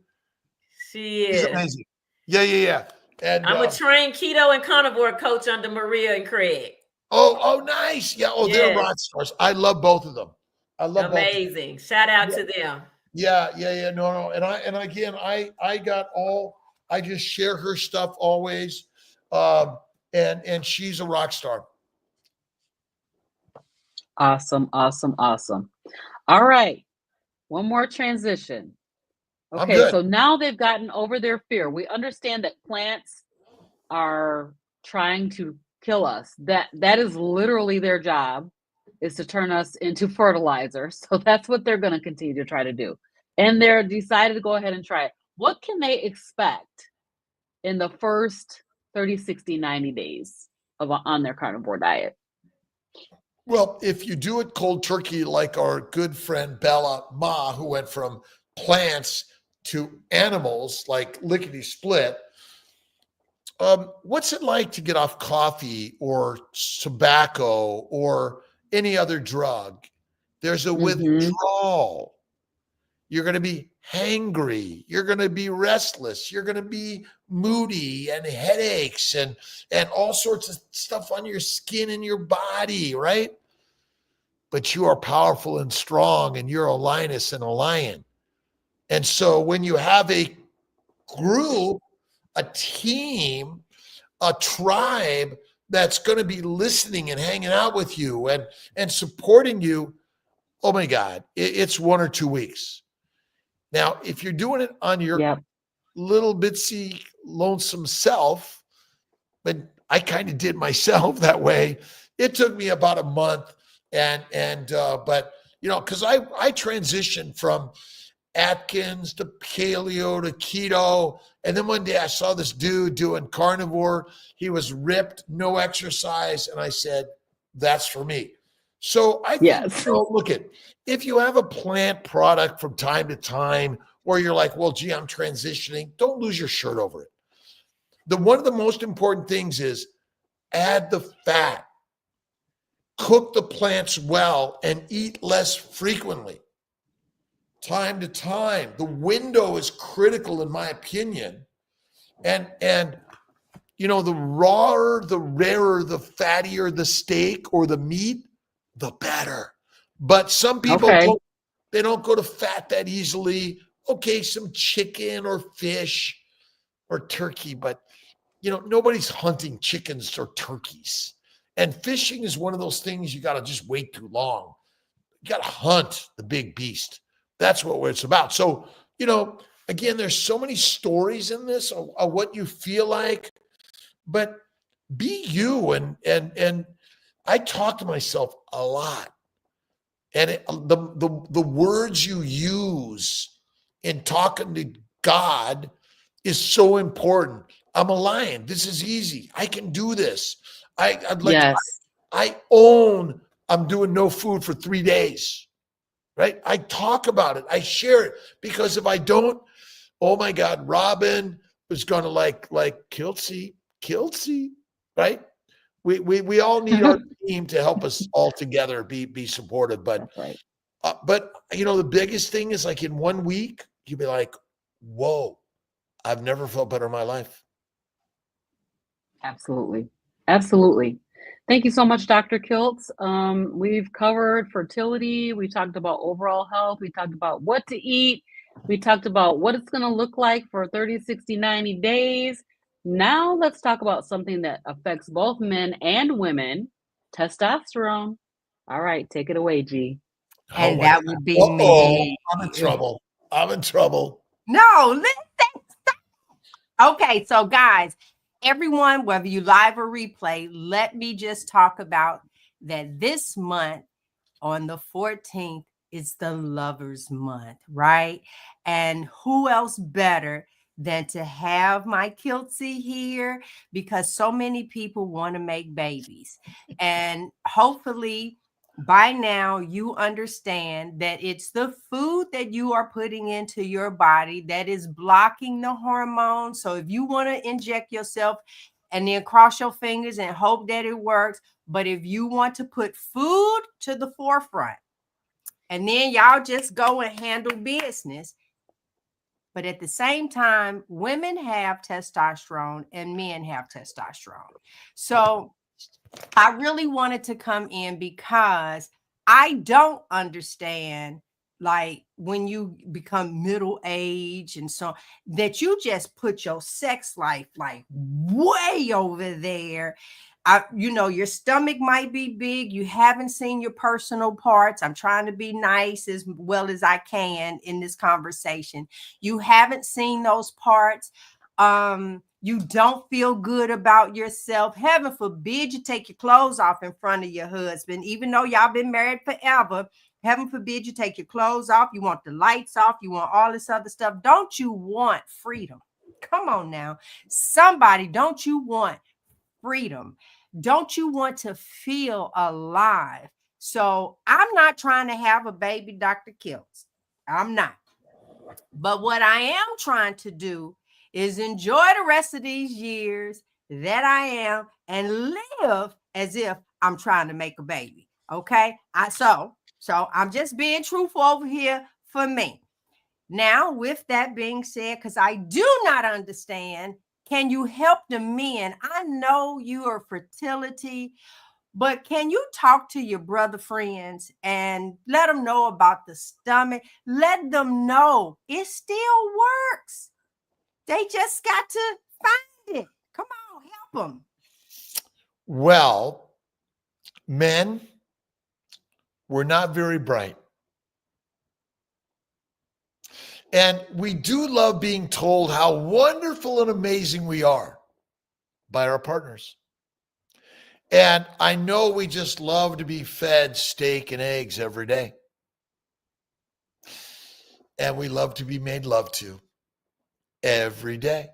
Speaker 2: She's
Speaker 3: amazing. Yeah. And
Speaker 2: I'm a trained keto and carnivore coach under Maria and Craig.
Speaker 3: Oh, nice. Yeah. Oh, they're rock stars. I love both of them. I love
Speaker 2: amazing. Shout out to them.
Speaker 3: Yeah. No. And again, I just share her stuff always. And she's a rock star.
Speaker 4: Awesome. All right. One more transition. Okay, so now they've gotten over their fear. We understand that plants are trying to kill us. That is literally their job, is to turn us into fertilizer. So that's what they're going to continue to try to do. And they're decided to go ahead and try it. What can they expect in the first 30, 60, 90 days on their carnivore diet?
Speaker 3: Well, if you do it cold turkey, like our good friend Bella Ma, who went from plants to animals, like lickety split, what's it like to get off coffee or tobacco or any other drug? There's a withdrawal. You're going to be hangry. You're going to be restless. You're going to be moody and headaches and all sorts of stuff on your skin and your body, right? But you are powerful and strong, and you're a lioness and a lion. And so when you have a group, a team, a tribe that's going to be listening and hanging out with you and supporting you, oh my God, it's 1 or 2 weeks. Now, if you're doing it on your little bitsy lonesome self, but I kind of did myself that way, it took me about a month. But because I transitioned from Atkins to paleo to keto. And then one day I saw this dude doing carnivore. He was ripped, no exercise. And I said, that's for me. So I think, if you have a plant product from time to time, or you're like, well, gee, I'm transitioning, don't lose your shirt over it. One of the most important things is add the fat. Cook the plants well and eat less frequently. Time to time. The window is critical, in my opinion. And the rawer, the rarer, the fattier the steak or the meat, the better. But some people, they don't go to fat that easily. Okay, some chicken or fish or turkey, but nobody's hunting chickens or turkeys. And fishing is one of those things you got to just wait too long. You got to hunt the big beast. That's what it's about. So, again, there's so many stories in this of what you feel like, but be you. And I talk to myself a lot. And the words you use in talking to God is so important. I'm a lion. This is easy. I can do this. I'm doing no food for 3 days, right? I talk about it. I share it, because if I don't, oh my God, Robin is going to like Kiltz, right? We all need our team to help us all together be supportive. But
Speaker 4: That's right.
Speaker 3: But the biggest thing is, like, in 1 week, you'd be like, whoa, I've never felt better in my life.
Speaker 4: Absolutely. Absolutely. Thank you so much, Dr. Kiltz. We've covered fertility. We talked about overall health. We talked about what to eat. We talked about what it's going to look like for 30, 60, 90 days. Now let's talk about something that affects both men and women, testosterone. All right, take it away, G.
Speaker 1: And that would be me.
Speaker 3: I'm in trouble.
Speaker 1: No, listen. Okay, so guys, everyone, whether you live or replay, let me just talk about that this month on the 14th is the Lovers Month, right? And who else better than to have my Kiltz here, because so many people want to make babies. And hopefully by now you understand that it's the food that you are putting into your body that is blocking the hormones. So if you want to inject yourself and then cross your fingers and hope that it works, but if you want to put food to the forefront, and then y'all just go and handle business. But at the same time, women have testosterone and men have testosterone. So I really wanted to come in because I don't understand, like, when you become middle age and so that you just put your sex life like way over there. Your stomach might be big. You haven't seen your personal parts. I'm trying to be nice as well as I can in this conversation. You haven't seen those parts. You don't feel good about yourself. Heaven forbid you take your clothes off in front of your husband, even though y'all been married forever. Heaven forbid you take your clothes off. You want the lights off. You want all this other stuff. Don't you want freedom? Come on now. Somebody, don't you want freedom? Don't you want to feel alive? So I'm not trying to have a baby, Dr. Kiltz. I'm not. But what I am trying to do is enjoy the rest of these years that I am and live as if I'm trying to make a baby. Okay. So I'm just being truthful over here for me. Now, with that being said, because I do not understand, can you help the men? I know you are fertility, but can you talk to your brother friends and let them know about the stomach? Let them know it still works. They just got to find it. Come on, help them.
Speaker 3: Well, men, we're not very bright. And we do love being told how wonderful and amazing we are by our partners. And I know we just love to be fed steak and eggs every day. And we love to be made love to every day.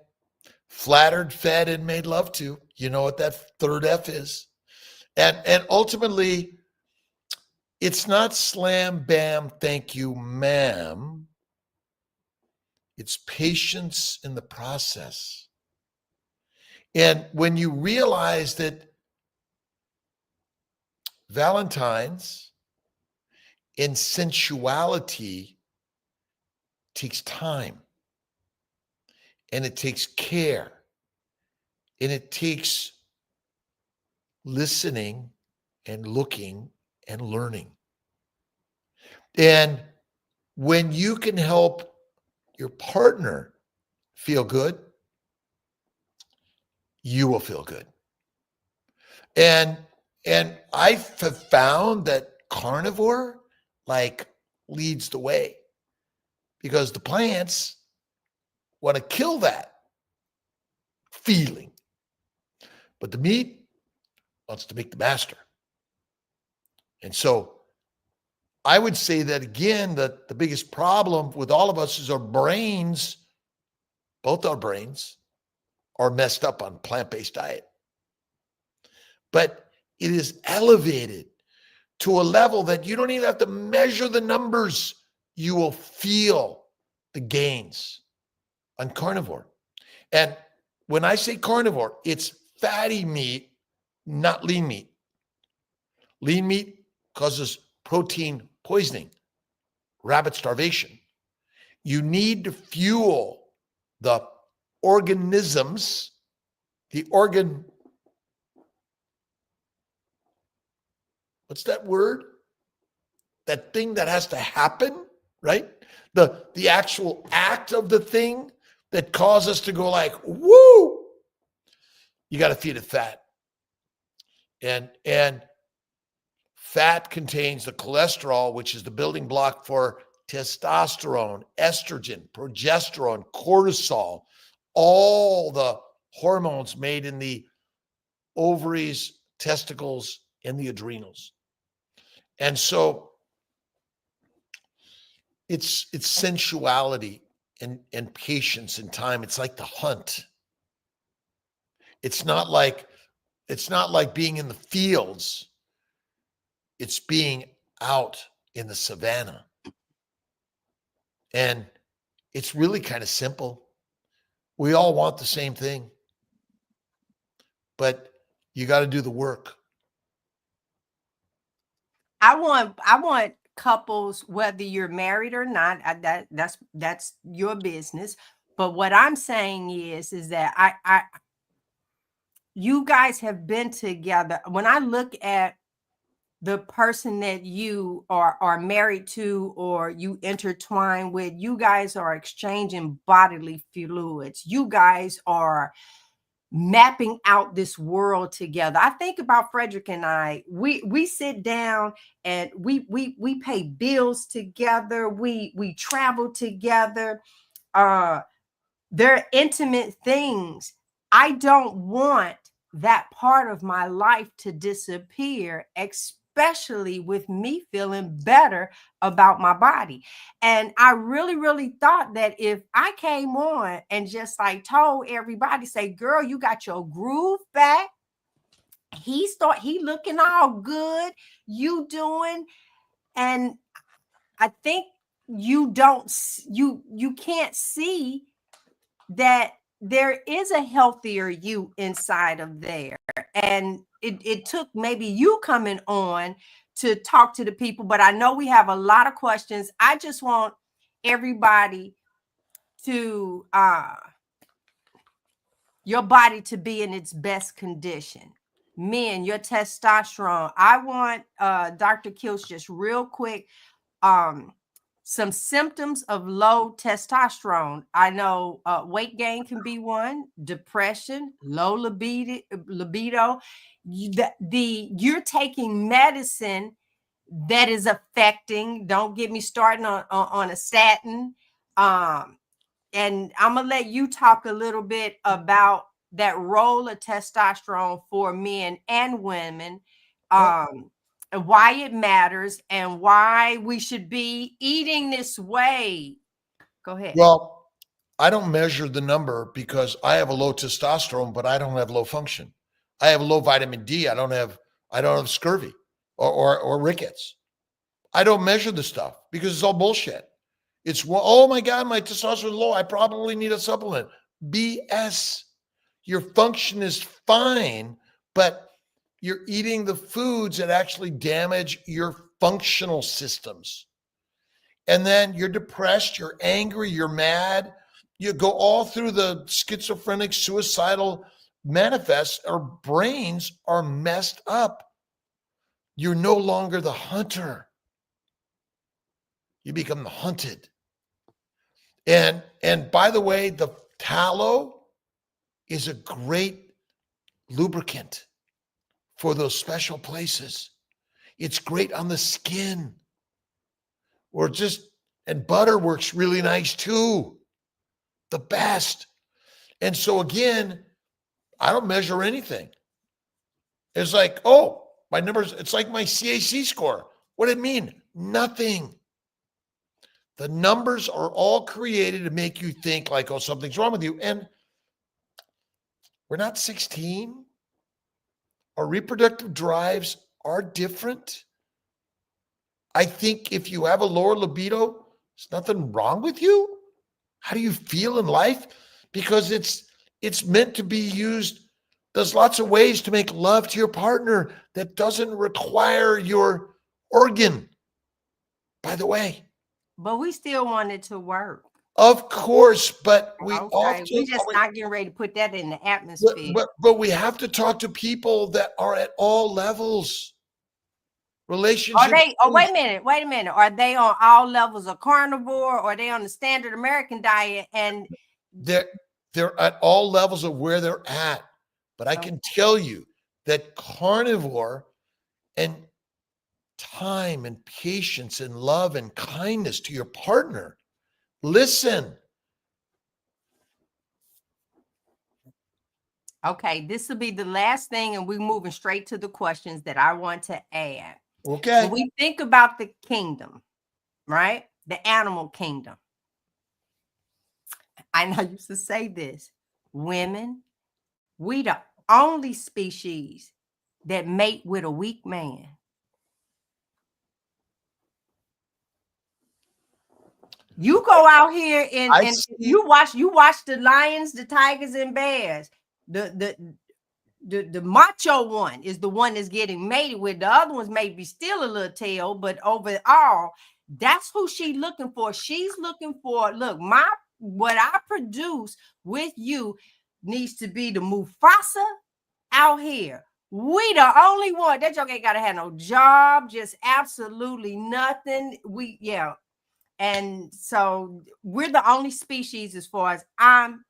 Speaker 3: Flattered, fed, and made love to. You know what that third F is. And ultimately, it's not slam, bam, thank you, ma'am. It's patience in the process. And when you realize that Valentine's in sensuality takes time, and it takes care, and it takes listening and looking and learning. And when you can help your partner feel good, you will feel good. And And I have found that carnivore like leads the way, because the plants want to kill that feeling, but the meat wants to make the master. And so I would say that again, that the biggest problem with all of us is our brains, both our brains, are messed up on plant-based diet. But it is elevated to a level that you don't even have to measure the numbers. You will feel the gains on carnivore. And when I say carnivore, it's fatty meat, not lean meat. Lean meat causes protein poisoning, rabbit starvation. You need to fuel the organisms, what's that word? That thing that has to happen, right? The actual act of the thing that causes us to go like, woo! You got to feed it fat. And fat contains the cholesterol, which is the building block for testosterone, estrogen, progesterone, cortisol, all the hormones made in the ovaries, testicles, and the adrenals. And so it's sensuality and patience and time. It's like the hunt. It's not like being in the fields. It's being out in the savannah. And it's really kind of simple. We all want the same thing, but you got to do the work.
Speaker 1: I want couples, whether you're married or not, that's your business. But what I'm saying is that you guys have been together. When I look at the person that you are married to or you intertwine with, you guys are exchanging bodily fluids. You guys are mapping out this world together. I think about Frederick and I. We sit down and we pay bills together. We travel together. They're intimate things. I don't want that part of my life to disappear, especially with me feeling better about my body. And I really, really thought that if I came on and just like told everybody, say, girl, you got your groove back. He looking all good, you doing. And I think you can't see that there is a healthier you inside of there. And it took maybe you coming on to talk to the people, but I know we have a lot of questions. I just want everybody to your body to be in its best condition. Men, your testosterone. I want Dr. Kiltz just real quick, some symptoms of low testosterone. I know weight gain can be one, depression, low libido. You're taking medicine that is affecting. Don't get me starting on a statin. And I'm gonna let you talk a little bit about that role of testosterone for men and women. And why it matters and why we should be eating this way. Go ahead.
Speaker 3: Well, I don't measure the number because I have a low testosterone, but I don't have low function. I have low vitamin D. I don't have scurvy or rickets. I don't measure the stuff because it's all bullshit. It's, oh my God, my testosterone is low. I probably need a supplement. BS. Your function is fine, but you're eating the foods that actually damage your functional systems. And then you're depressed, you're angry, you're mad. You go all through the schizophrenic, suicidal manifests. Our brains are messed up. You're no longer the hunter. You become the hunted. And by the way, the tallow is a great lubricant for those special places. It's great on the skin. And butter works really nice too. The best. And so again, I don't measure anything. It's like, oh, my numbers, it's like my CAC score. What did it mean? Nothing. The numbers are all created to make you think like, oh, something's wrong with you. And we're not 16. Our reproductive drives are different. I think if you have a lower libido, there's nothing wrong with you. How do you feel in life? Because it's meant to be used. There's lots of ways to make love to your partner that doesn't require your organ, by the way.
Speaker 1: But we still want it to work.
Speaker 3: Of course, but we
Speaker 1: just not getting ready to put that in the atmosphere.
Speaker 3: But we have to talk to people that are at all levels. Relationships.
Speaker 1: Are they? Oh, wait a minute. Are they on all levels of carnivore, or are they on the standard American diet? And
Speaker 3: they're at all levels of where they're at. But I can tell you that carnivore and time and patience and love and kindness to your partner. Listen.
Speaker 1: Okay, this will be the last thing, and we're moving straight to the questions that I want to add.
Speaker 3: Okay.
Speaker 1: When we think about the kingdom, right? The animal kingdom. I know I used to say this. Women, we the only species that mate with a weak man. You go out here and you watch the lions, the tigers, and bears. The macho one is the one that's getting mated with. The other ones may be still a little tail, but overall, that's who she's looking for. She's looking for, look, what I produce with you needs to be the Mufasa out here. We the only one. That joke ain't gotta have no job, just absolutely nothing. And so we're the only species, as far as I'm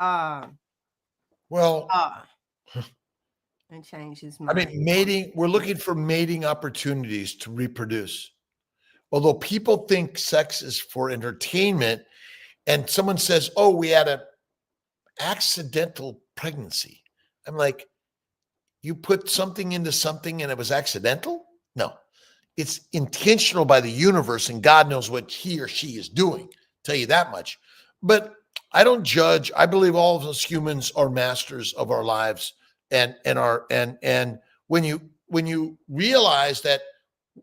Speaker 1: and change his mind.
Speaker 3: I mean, mating, we're looking for mating opportunities to reproduce. Although people think sex is for entertainment, and someone says, oh, we had an accidental pregnancy. I'm like, you put something into something and it was accidental? No. It's intentional by the universe, and God knows what he or she is doing. Tell you that much. But I don't judge. I believe all of us humans are masters of our lives, and when you realize that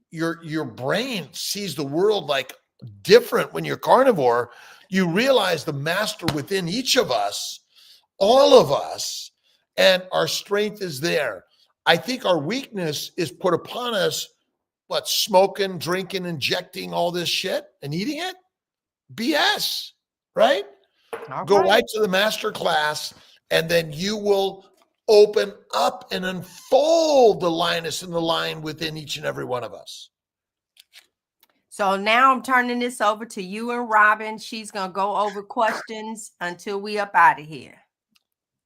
Speaker 3: your brain sees the world like different when you're carnivore, you realize the master within each of us, all of us, and our strength is there. I think our weakness is put upon us. What, smoking, drinking, injecting all this shit and eating it? BS, right? Go right to the master class, and then you will open up and unfold the lioness and the lion within each and every one of us.
Speaker 1: So now I'm turning this over to you and Robin. She's going to go over questions until we up out of here.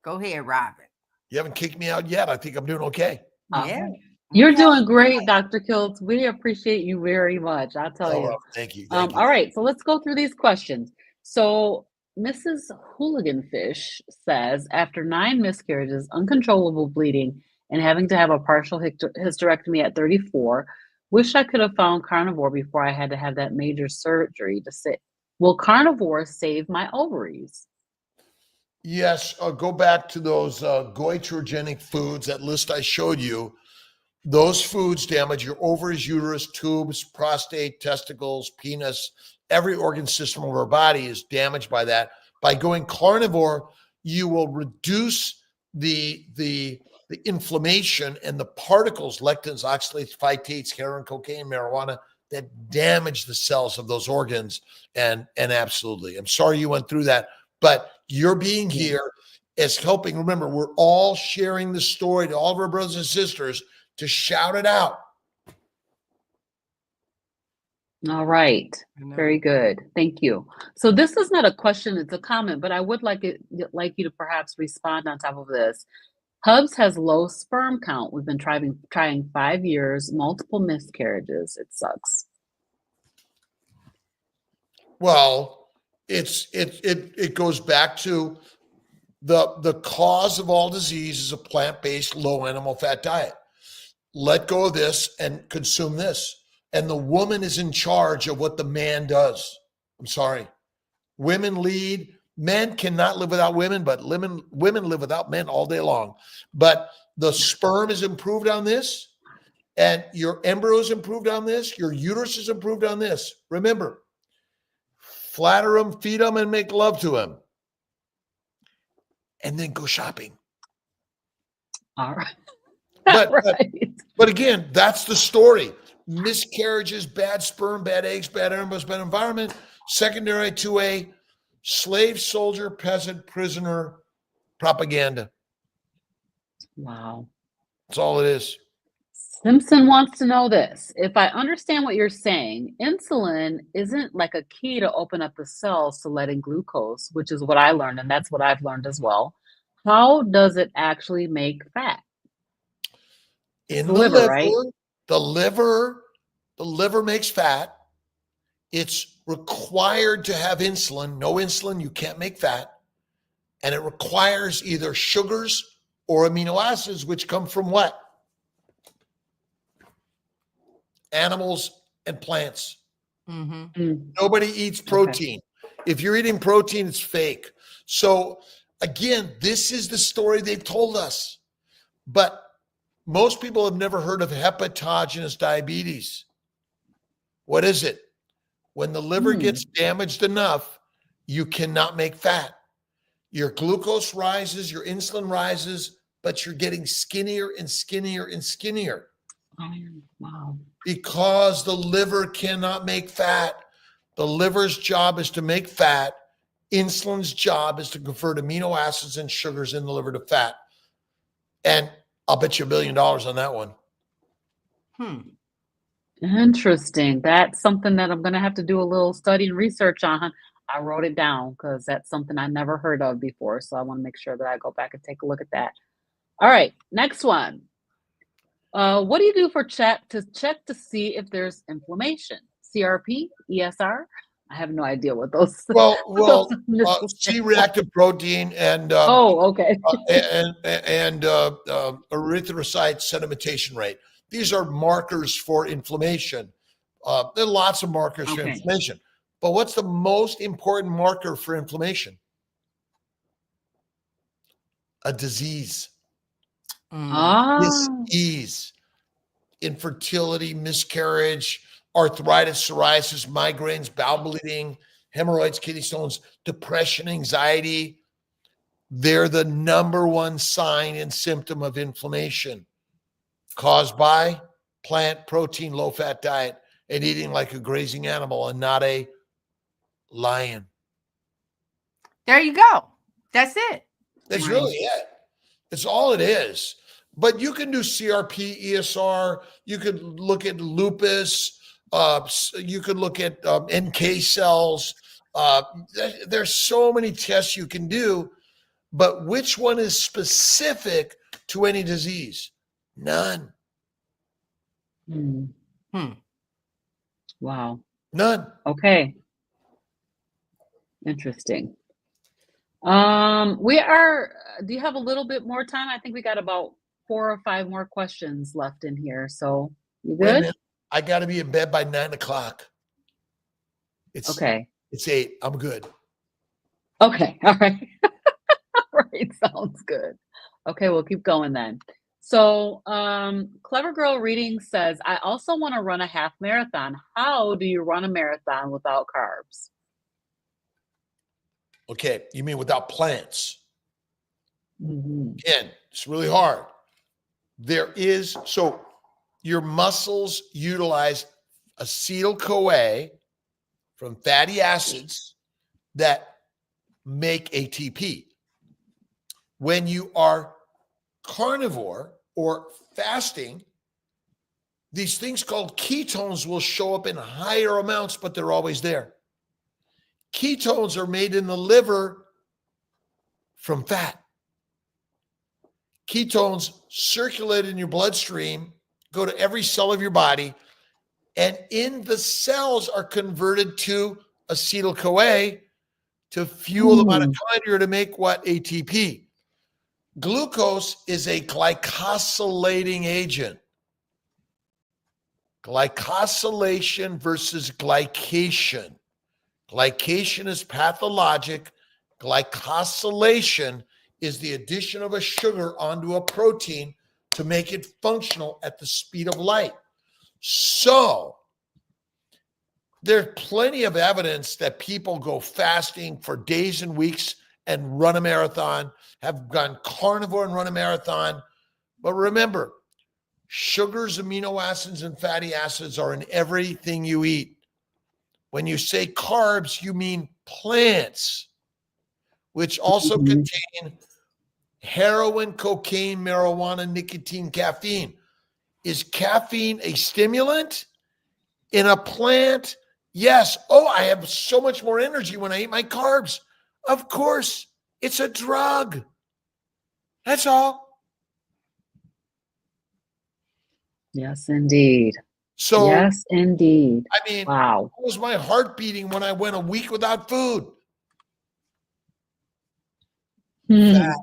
Speaker 1: Go ahead, Robin.
Speaker 3: You haven't kicked me out yet. I think I'm doing okay.
Speaker 1: Yeah.
Speaker 4: You're doing great, Dr. Kiltz. We appreciate you very much. I'll tell you.
Speaker 3: Thank you.
Speaker 4: All right, so let's go through these questions. So Mrs. Hooliganfish says, after 9 miscarriages, uncontrollable bleeding, and having to have a partial hysterectomy at 34, wish I could have found carnivore before I had to have that major surgery to sit. Will carnivore save my ovaries?
Speaker 3: Yes. Go back to those goitrogenic foods, that list I showed you. Those foods damage your ovaries, uterus, tubes, prostate, testicles, penis. Every organ system of our body is damaged by that. By going carnivore, you will reduce the inflammation and the particles, lectins, oxalates, phytates, heroin, cocaine, marijuana, that damage the cells of those organs. And absolutely, I'm sorry you went through that, but your being here is helping. Remember, we're all sharing the story to all of our brothers and sisters to shout it out.
Speaker 4: All right. Very good. Thank you. So this is not a question, it's a comment, but I would like you to perhaps respond on top of this. Hubs has low sperm count. We've been trying 5 years, multiple miscarriages. It sucks.
Speaker 3: Well, it goes back to the cause of all disease is a plant-based low animal fat diet. Let go of this and consume this. And the woman is in charge of what the man does. I'm sorry. Women lead. Men cannot live without women, but women live without men all day long. But the sperm is improved on this, and your embryo is improved on this. Your uterus is improved on this. Remember, flatter him, feed him, and make love to him. And then go shopping.
Speaker 4: All right.
Speaker 3: But again, that's the story. Miscarriages, bad sperm, bad eggs, bad embryos, bad environment. Secondary to a slave, soldier, peasant, prisoner propaganda.
Speaker 4: Wow.
Speaker 3: That's all it is.
Speaker 4: Simpson wants to know this. If I understand what you're saying, insulin isn't like a key to open up the cells to let in glucose, which is what I learned, and that's what I've learned as well. How does it actually make fat?
Speaker 3: In
Speaker 4: the liver, right?
Speaker 3: The liver makes fat. It's required to have insulin. No insulin, you can't make fat. And it requires either sugars or amino acids, which come from what? Animals and plants. Nobody eats protein. Okay. If you're eating protein, it's fake. So again, this is the story they've told us. But most people have never heard of hepatogenous diabetes. What is it? When the liver gets damaged enough, you cannot make fat. Your glucose rises, your insulin rises, but you're getting skinnier and skinnier and skinnier.
Speaker 4: Oh, wow.
Speaker 3: Because the liver cannot make fat. The liver's job is to make fat. Insulin's job is to convert amino acids and sugars in the liver to fat. And I'll bet you $1 billion on that one.
Speaker 4: Interesting. That's something that I'm going to have to do a little study and research on. I wrote it down because that's something I never heard of before. So I want to make sure that I go back and take a look at that. All right, next one. What do you do for check to see if there's inflammation? CRP, ESR? I have no idea what those.
Speaker 3: Well, C-reactive protein and
Speaker 4: okay,
Speaker 3: and erythrocyte sedimentation rate. These are markers for inflammation. There are lots of markers for inflammation, but what's the most important marker for inflammation? A disease. Disease, infertility, miscarriage, arthritis, psoriasis, migraines, bowel bleeding, hemorrhoids, kidney stones, depression, anxiety. They're the number one sign and symptom of inflammation caused by plant protein, low-fat diet and eating like a grazing animal and not a lion.
Speaker 1: There you go. That's it.
Speaker 3: That's really it. It's all it is. But you can do CRP, ESR. You could look at lupus. You could look at NK cells. There's so many tests you can do, but which one is specific to any disease? None.
Speaker 4: Wow.
Speaker 3: None.
Speaker 4: Okay. Interesting. Do you have a little bit more time? I think we got about 4 or 5 more questions left in here. So you good?
Speaker 3: I got to be in bed by 9 o'clock.
Speaker 4: Okay.
Speaker 3: It's 8. I'm good.
Speaker 4: Okay. All right. All right. Sounds good. Okay. We'll keep going then. So, Clever Girl Reading says, I also want to run a half marathon. How do you run a marathon without carbs?
Speaker 3: Okay. You mean without plants? Again, it's really hard. So your muscles utilize acetyl-CoA from fatty acids that make ATP. When you are carnivore or fasting, these things called ketones will show up in higher amounts, but they're always there. Ketones are made in the liver from fat. ketones circulate in your bloodstream, go to every cell of your body, and in the cells are converted to acetyl-CoA to fuel the mitochondria to make what? ATP. Glucose is a glycosylating agent. Glycosylation versus glycation. Glycation is pathologic. Glycosylation is the addition of a sugar onto a protein to make it functional at the speed of light. So there's plenty of evidence that people go fasting for days and weeks and run a marathon, have gone carnivore and run a marathon. But remember, sugars, amino acids, and fatty acids are in everything you eat. When you say carbs, you mean plants, which also contain heroin, cocaine, marijuana, nicotine, caffeine. Is caffeine a stimulant in a plant? Yes. Oh, I have so much more energy when I eat my carbs. Of course, it's a drug. That's all.
Speaker 4: Yes, indeed.
Speaker 3: So,
Speaker 4: yes, indeed.
Speaker 3: I mean,
Speaker 4: wow.
Speaker 3: How was my heart beating when I went a week without food?
Speaker 4: It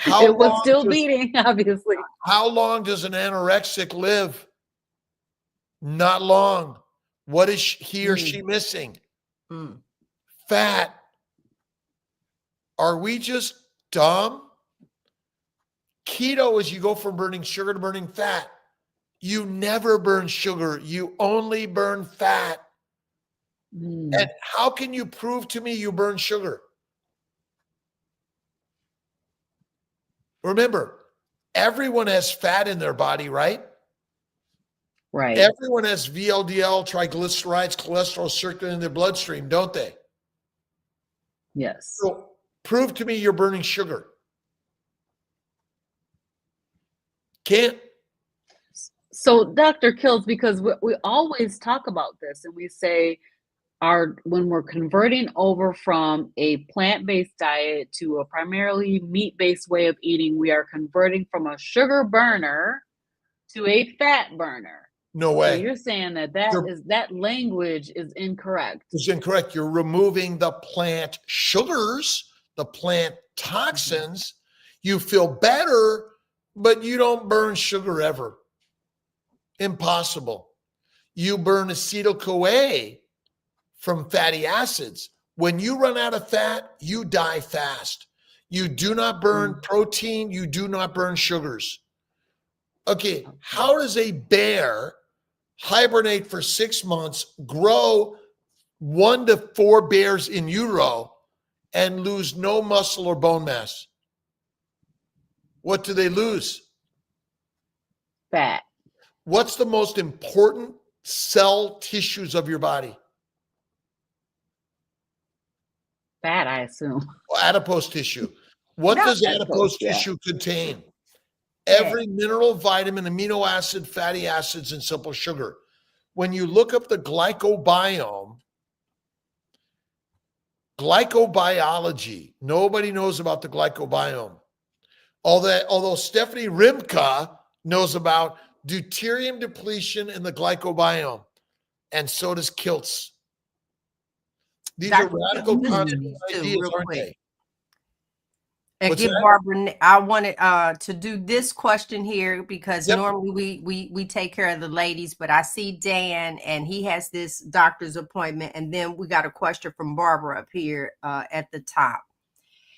Speaker 4: was still
Speaker 3: does,
Speaker 4: beating, obviously.
Speaker 3: How long does an anorexic live? Not long. What is he or she missing? Fat. Are we just dumb? Keto is you go from burning sugar to burning fat. You never burn sugar. You only burn fat. And how can you prove to me you burn sugar? Remember, everyone has fat in their body, right?
Speaker 4: Right.
Speaker 3: Everyone has VLDL, triglycerides, cholesterol circulating in their bloodstream, don't they?
Speaker 4: Yes.
Speaker 3: So prove to me you're burning sugar. Can't.
Speaker 4: So, Dr. Kiltz, because we always talk about this and we say when we're converting over from a plant-based diet to a primarily meat-based way of eating, we are converting from a sugar burner to a fat burner.
Speaker 3: No way.
Speaker 4: So you're saying that language is incorrect.
Speaker 3: It's incorrect. You're removing the plant sugars, the plant toxins. You feel better, but you don't burn sugar ever. Impossible. You burn acetyl-CoA from fatty acids. When you run out of fat, you die fast. You do not burn protein. You do not burn sugars. Okay, how does a bear hibernate for 6 months, grow 1 to 4 bears in utero, and lose no muscle or bone mass? What do they lose?
Speaker 4: Fat.
Speaker 3: What's the most important cell tissues of your body?
Speaker 4: Fat, I assume.
Speaker 3: Adipose tissue. What does adipose tissue contain? Every mineral, vitamin, amino acid, fatty acids, and simple sugar. When you look up the glycobiome, glycobiology, nobody knows about the glycobiome. Although Stephanie Rimka knows about deuterium depletion in the glycobiome, and so does Kiltz. These are radical concept ideas, aren't they?
Speaker 1: And give Barbara, I wanted to do this question here because normally we take care of the ladies, but I see Dan and he has this doctor's appointment, and then we got a question from Barbara up here at the top.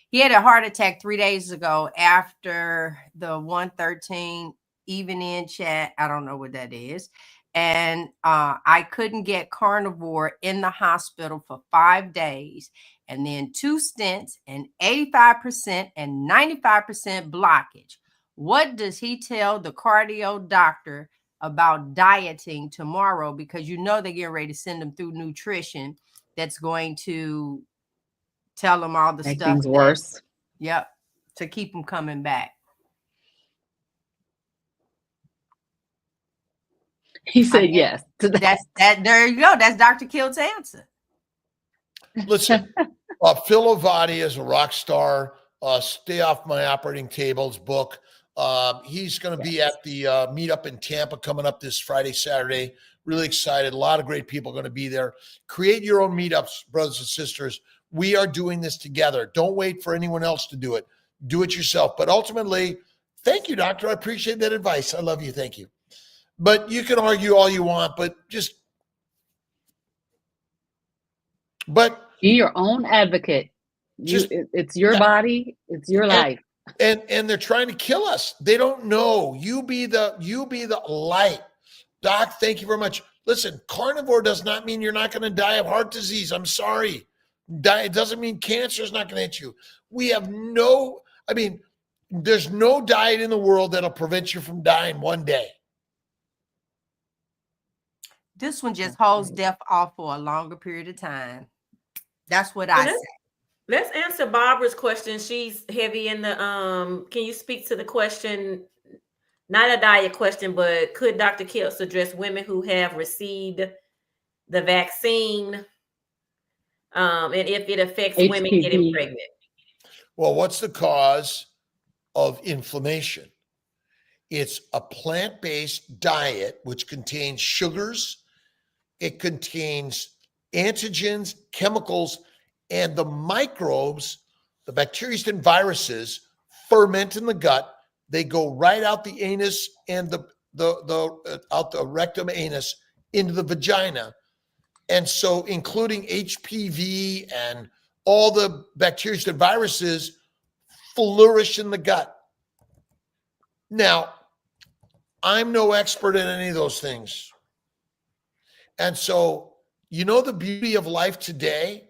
Speaker 1: He had a heart attack 3 days ago after the 113 even in chat. I don't know what that is. And I couldn't get Carnivore in the hospital for 5 days. And then 2 stents and 85% and 95% blockage. What does he tell the cardio doctor about dieting tomorrow? Because you know they're getting ready to send them through nutrition that's going to tell them all the
Speaker 4: Make
Speaker 1: stuff.
Speaker 4: Things worse.
Speaker 1: Yep. To keep them coming back.
Speaker 4: He said yes.
Speaker 1: That's that. There you go. That's Dr. Kiltz's answer.
Speaker 3: Listen, Phil Avati is a rock star. Stay Off My Operating Tables book. He's going to be at the meetup in Tampa coming up this Friday, Saturday. Really excited. A lot of great people going to be there. Create your own meetups, brothers and sisters. We are doing this together. Don't wait for anyone else to do it. Do it yourself. But ultimately, thank you, doctor. I appreciate that advice. I love you. Thank you. But you can argue all you want, but
Speaker 4: be your own advocate. It's your body. It's your life.
Speaker 3: And they're trying to kill us. They don't know. You be the light. Doc, thank you very much. Listen, carnivore does not mean you're not going to die of heart disease. I'm sorry. It doesn't mean cancer is not going to hit you. There's no diet in the world that'll prevent you from dying one day.
Speaker 1: This one just holds death off for a longer period of time. That's what I say.
Speaker 2: Let's answer Barbara's question. She's heavy in the can you speak to the question? Not a diet question, but could Dr. Kiltz address women who have received the vaccine and if it affects
Speaker 4: HPV.
Speaker 2: women getting pregnant?
Speaker 3: Well, what's the cause of inflammation? It's a plant-based diet which contains sugars, it contains antigens, chemicals, and the microbes, the bacteria and viruses ferment in the gut. They go right out the anus and out the rectum anus into the vagina. And so including HPV and all the bacteria and viruses flourish in the gut. Now, I'm no expert in any of those things. And so, the beauty of life today,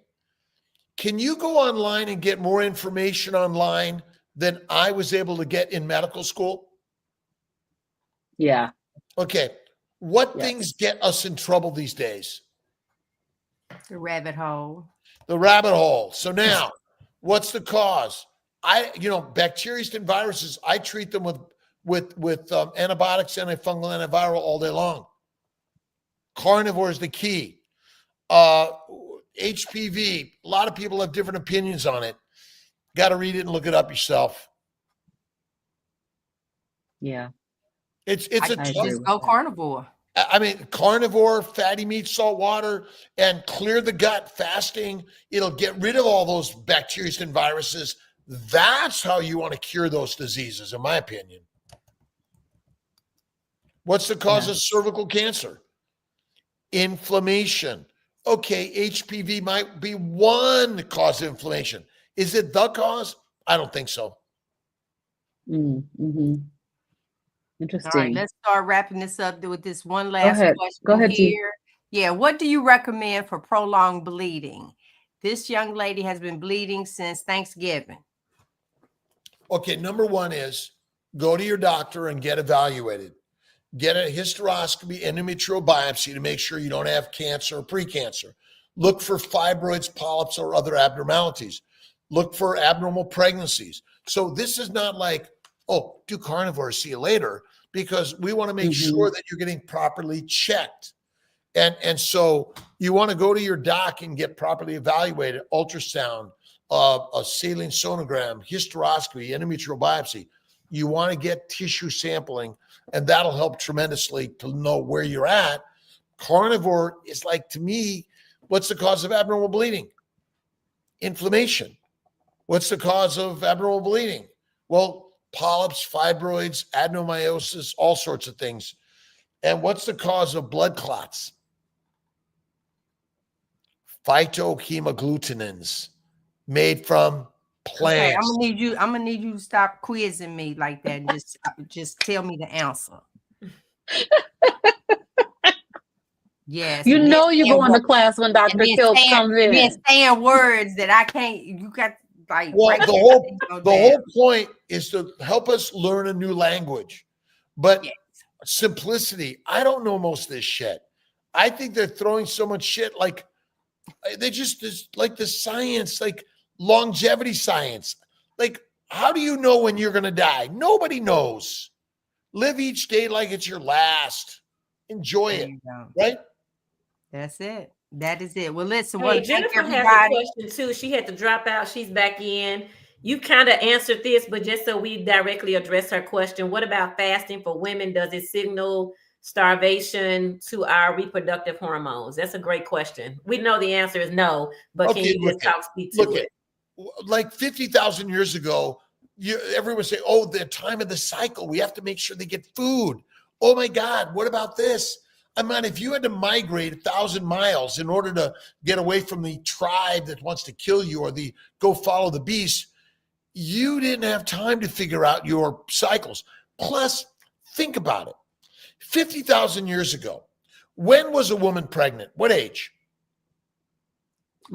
Speaker 3: can you go online and get more information online than I was able to get in medical school?
Speaker 4: Yeah.
Speaker 3: Okay. What things get us in trouble these days?
Speaker 1: The rabbit hole.
Speaker 3: The rabbit hole. So now, what's the cause? Bacteria and viruses, I treat them with antibiotics, antifungal, antiviral all day long. Carnivore is the key. HPV, a lot of people have different opinions on it. Got to read it and look it up yourself.
Speaker 4: Yeah.
Speaker 3: It's
Speaker 1: just go carnivore.
Speaker 3: Carnivore, fatty meat, salt water, and clear the gut, fasting. It'll get rid of all those bacteria and viruses. That's how you want to cure those diseases, in my opinion. What's the cause of cervical cancer? Inflammation. Okay, HPV might be one cause of inflammation. Is it the cause? I don't think so.
Speaker 4: Mm-hmm. Interesting.
Speaker 1: All right, let's start wrapping this up with this one last question.
Speaker 4: Go ahead,
Speaker 1: here. Yeah, what do you recommend for prolonged bleeding? This young lady has been bleeding since Thanksgiving.
Speaker 3: Okay, number one is go to your doctor and get evaluated. Get a hysteroscopy, endometrial biopsy to make sure you don't have cancer or precancer. Look for fibroids, polyps, or other abnormalities. Look for abnormal pregnancies. So this is not like, oh, do carnivore, see you later, because we want to make sure that you're getting properly checked. And so you want to go to your doc and get properly evaluated, ultrasound, a saline sonogram, hysteroscopy, endometrial biopsy. You want to get tissue sampling, and that'll help tremendously to know where you're at. Carnivore is like, to me, what's the cause of abnormal bleeding? Inflammation. What's the cause of abnormal bleeding? Well, polyps, fibroids, adenomyosis, all sorts of things. And what's the cause of blood clots? Phytohemagglutinins made from plants.
Speaker 1: Okay, I'm gonna need you to stop quizzing me like that and just tell me the answer. Yes.
Speaker 4: You're going to class when Dr. Kiltz comes in.
Speaker 1: You're saying words that I can't. You got like.
Speaker 3: Well, the whole point is to help us learn a new language, but simplicity. I don't know most of this shit. I think they're throwing so much shit. Like they just like the science, like longevity science. Like, how do you know when you're going to die? Nobody knows. Live each day like it's your last. Enjoy it. Right?
Speaker 1: That's it. That is it. Well, listen.
Speaker 2: Hey, Jennifer has a question too. She had to drop out. She's back in. You kind of answered this, but just so we directly address her question, what about fasting for women? Does it signal starvation to our reproductive hormones? That's a great question. We know the answer is no, but
Speaker 3: Okay,
Speaker 2: can you just speak to it?
Speaker 3: Like 50,000 years ago, everyone say, oh, the time of the cycle, we have to make sure they get food. Oh my God, what about this? I mean, if you had to migrate 1,000 miles in order to get away from the tribe that wants to kill you or go follow the beast, you didn't have time to figure out your cycles. Plus, think about it. 50,000 years ago, when was a woman pregnant? What age?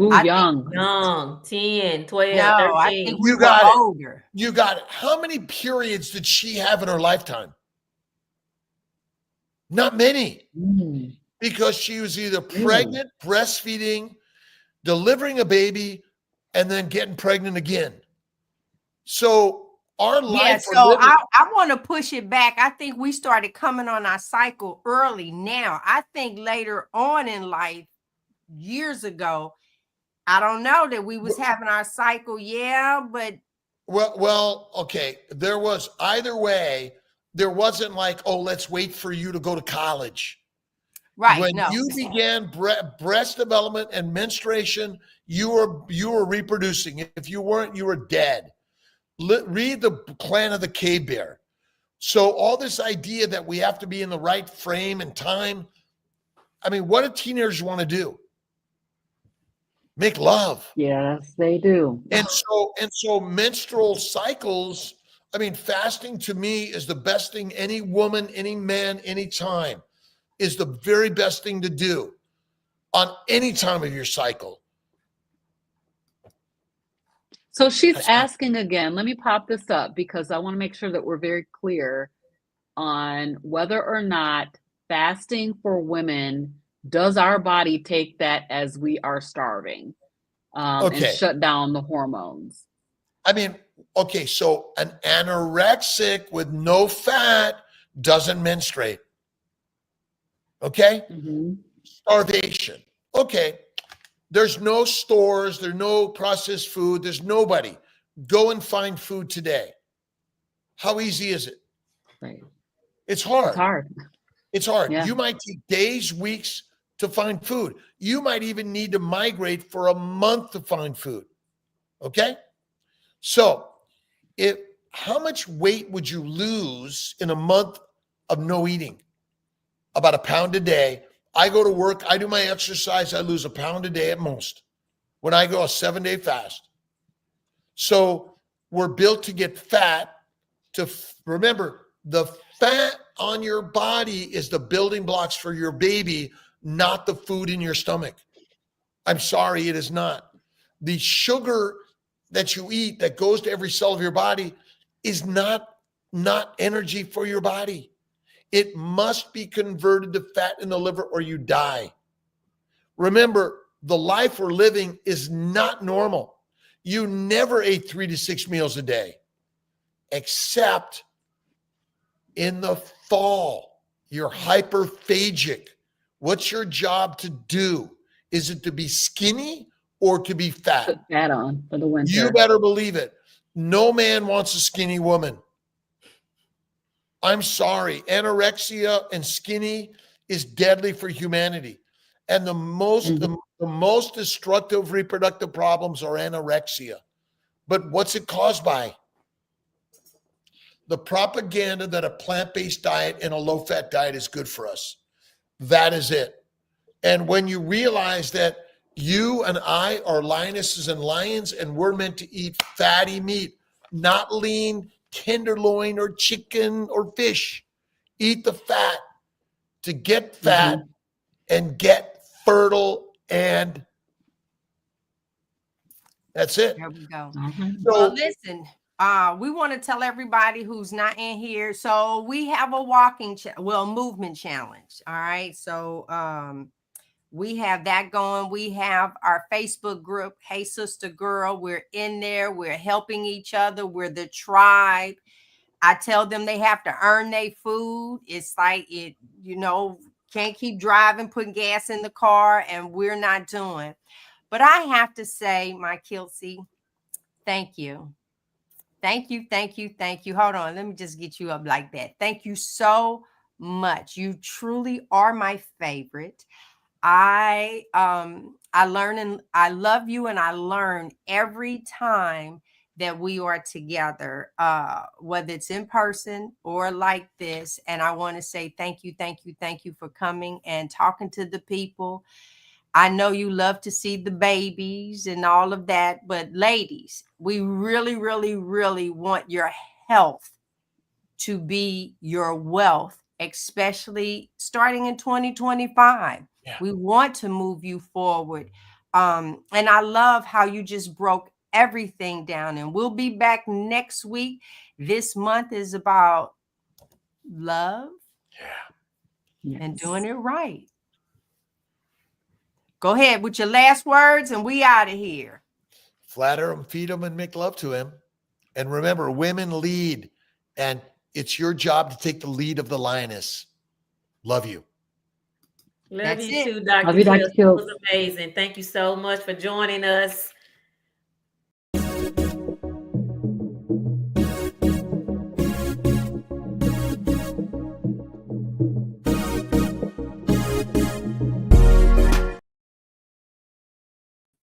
Speaker 4: Ooh, young.
Speaker 2: Young, 10, 12,
Speaker 1: No,
Speaker 2: 13.
Speaker 1: I think we were older.
Speaker 3: You got it. How many periods did she have in her lifetime? Not many. Because she was either pregnant, breastfeeding, delivering a baby, and then getting pregnant again. So our life.
Speaker 1: So I want to push it back. I think we started coming on our cycle early now. I think later on in life, years ago, I don't know that we was having our cycle. Yeah, but.
Speaker 3: Well, okay. There was either way. There wasn't like, oh, let's wait for you to go to college.
Speaker 1: Right.
Speaker 3: When you began breast development and menstruation, you were reproducing. If you weren't, you were dead. Read the Clan of the Cave Bear. So all this idea that we have to be in the right frame and time. I mean, what do teenagers want to do? Make love.
Speaker 4: Yes, they do.
Speaker 3: And so menstrual cycles, I mean, fasting to me is the best thing any woman, any man, any time is the very best thing to do on any time of your cycle.
Speaker 4: So she's asking again, let me pop this up because I want to make sure that we're very clear on whether or not fasting for women, does our body take that as we are starving and shut down the hormones?
Speaker 3: I mean, okay, so an anorexic with no fat doesn't menstruate. Okay? Starvation. Okay. There's no stores. There's no processed food. There's nobody. Go and find food today. How easy is it?
Speaker 4: Right.
Speaker 3: It's hard.
Speaker 4: It's hard.
Speaker 3: It's hard.
Speaker 4: Yeah.
Speaker 3: You might take days, weeks to find food. You might even need to migrate for a month to find food. Okay? So how much weight would you lose in a month of no eating? About a pound a day. I go to work, I do my exercise, I lose a pound a day at most when I go a 7-day fast. So we're built to get fat. Remember, the fat on your body is the building blocks for your baby, not the food in your stomach. I'm sorry, it is not. The sugar that you eat that goes to every cell of your body is not energy for your body. It must be converted to fat in the liver or you die. Remember, the life we're living is not normal. You never ate 3 to 6 meals a day, except in the fall. You're hyperphagic. What's your job to do? Is it to be skinny or to be fat?
Speaker 4: Put fat on for the winter.
Speaker 3: You better believe it. No man wants a skinny woman. I'm sorry. Anorexia and skinny is deadly for humanity. And the most destructive reproductive problems are anorexia. But what's it caused by? The propaganda that a plant-based diet and a low-fat diet is good for us. That is it. And when you realize that you and I are lionesses and lions, and we're meant to eat fatty meat, not lean, tenderloin or chicken or fish. Eat the fat to get fat and get fertile, and that's it.
Speaker 1: There we go.
Speaker 3: So,
Speaker 1: well, listen, we want to tell everybody who's not in here. So we have a movement challenge. All right. So we have that going. We have our Facebook group, Hey Sister Girl. We're in there. We're helping each other. We're the tribe. I tell them they have to earn their food. It's like can't keep driving, putting gas in the car, and we're not doing. But I have to say, my Kiltz, thank you. Thank you, thank you, thank you. Hold on, let me just get you up like that. Thank you so much. You truly are my favorite. I learn and I love you, and I learn every time that we are together, whether it's in person or like this. And I want to say thank you, thank you, thank you for coming and talking to the people. I know you love to see the babies and all of that, but ladies, we really, really, really want your health to be your wealth, especially starting in 2025.
Speaker 3: Yeah.
Speaker 1: We want to move you forward. And I love how you just broke everything down. And we'll be back next week. This month is about love and doing it right. Go ahead with your last words, and we out of here.
Speaker 3: Flatter him, feed him, and make love to him. And remember, women lead, and it's your job to take the lead of the lioness. Love you.
Speaker 2: Love
Speaker 1: That's
Speaker 2: you
Speaker 1: it.
Speaker 2: too, Dr.
Speaker 4: Love you, Dr.
Speaker 2: Kiltz. It
Speaker 4: Kiltz.
Speaker 2: was amazing. Thank you so much for joining us.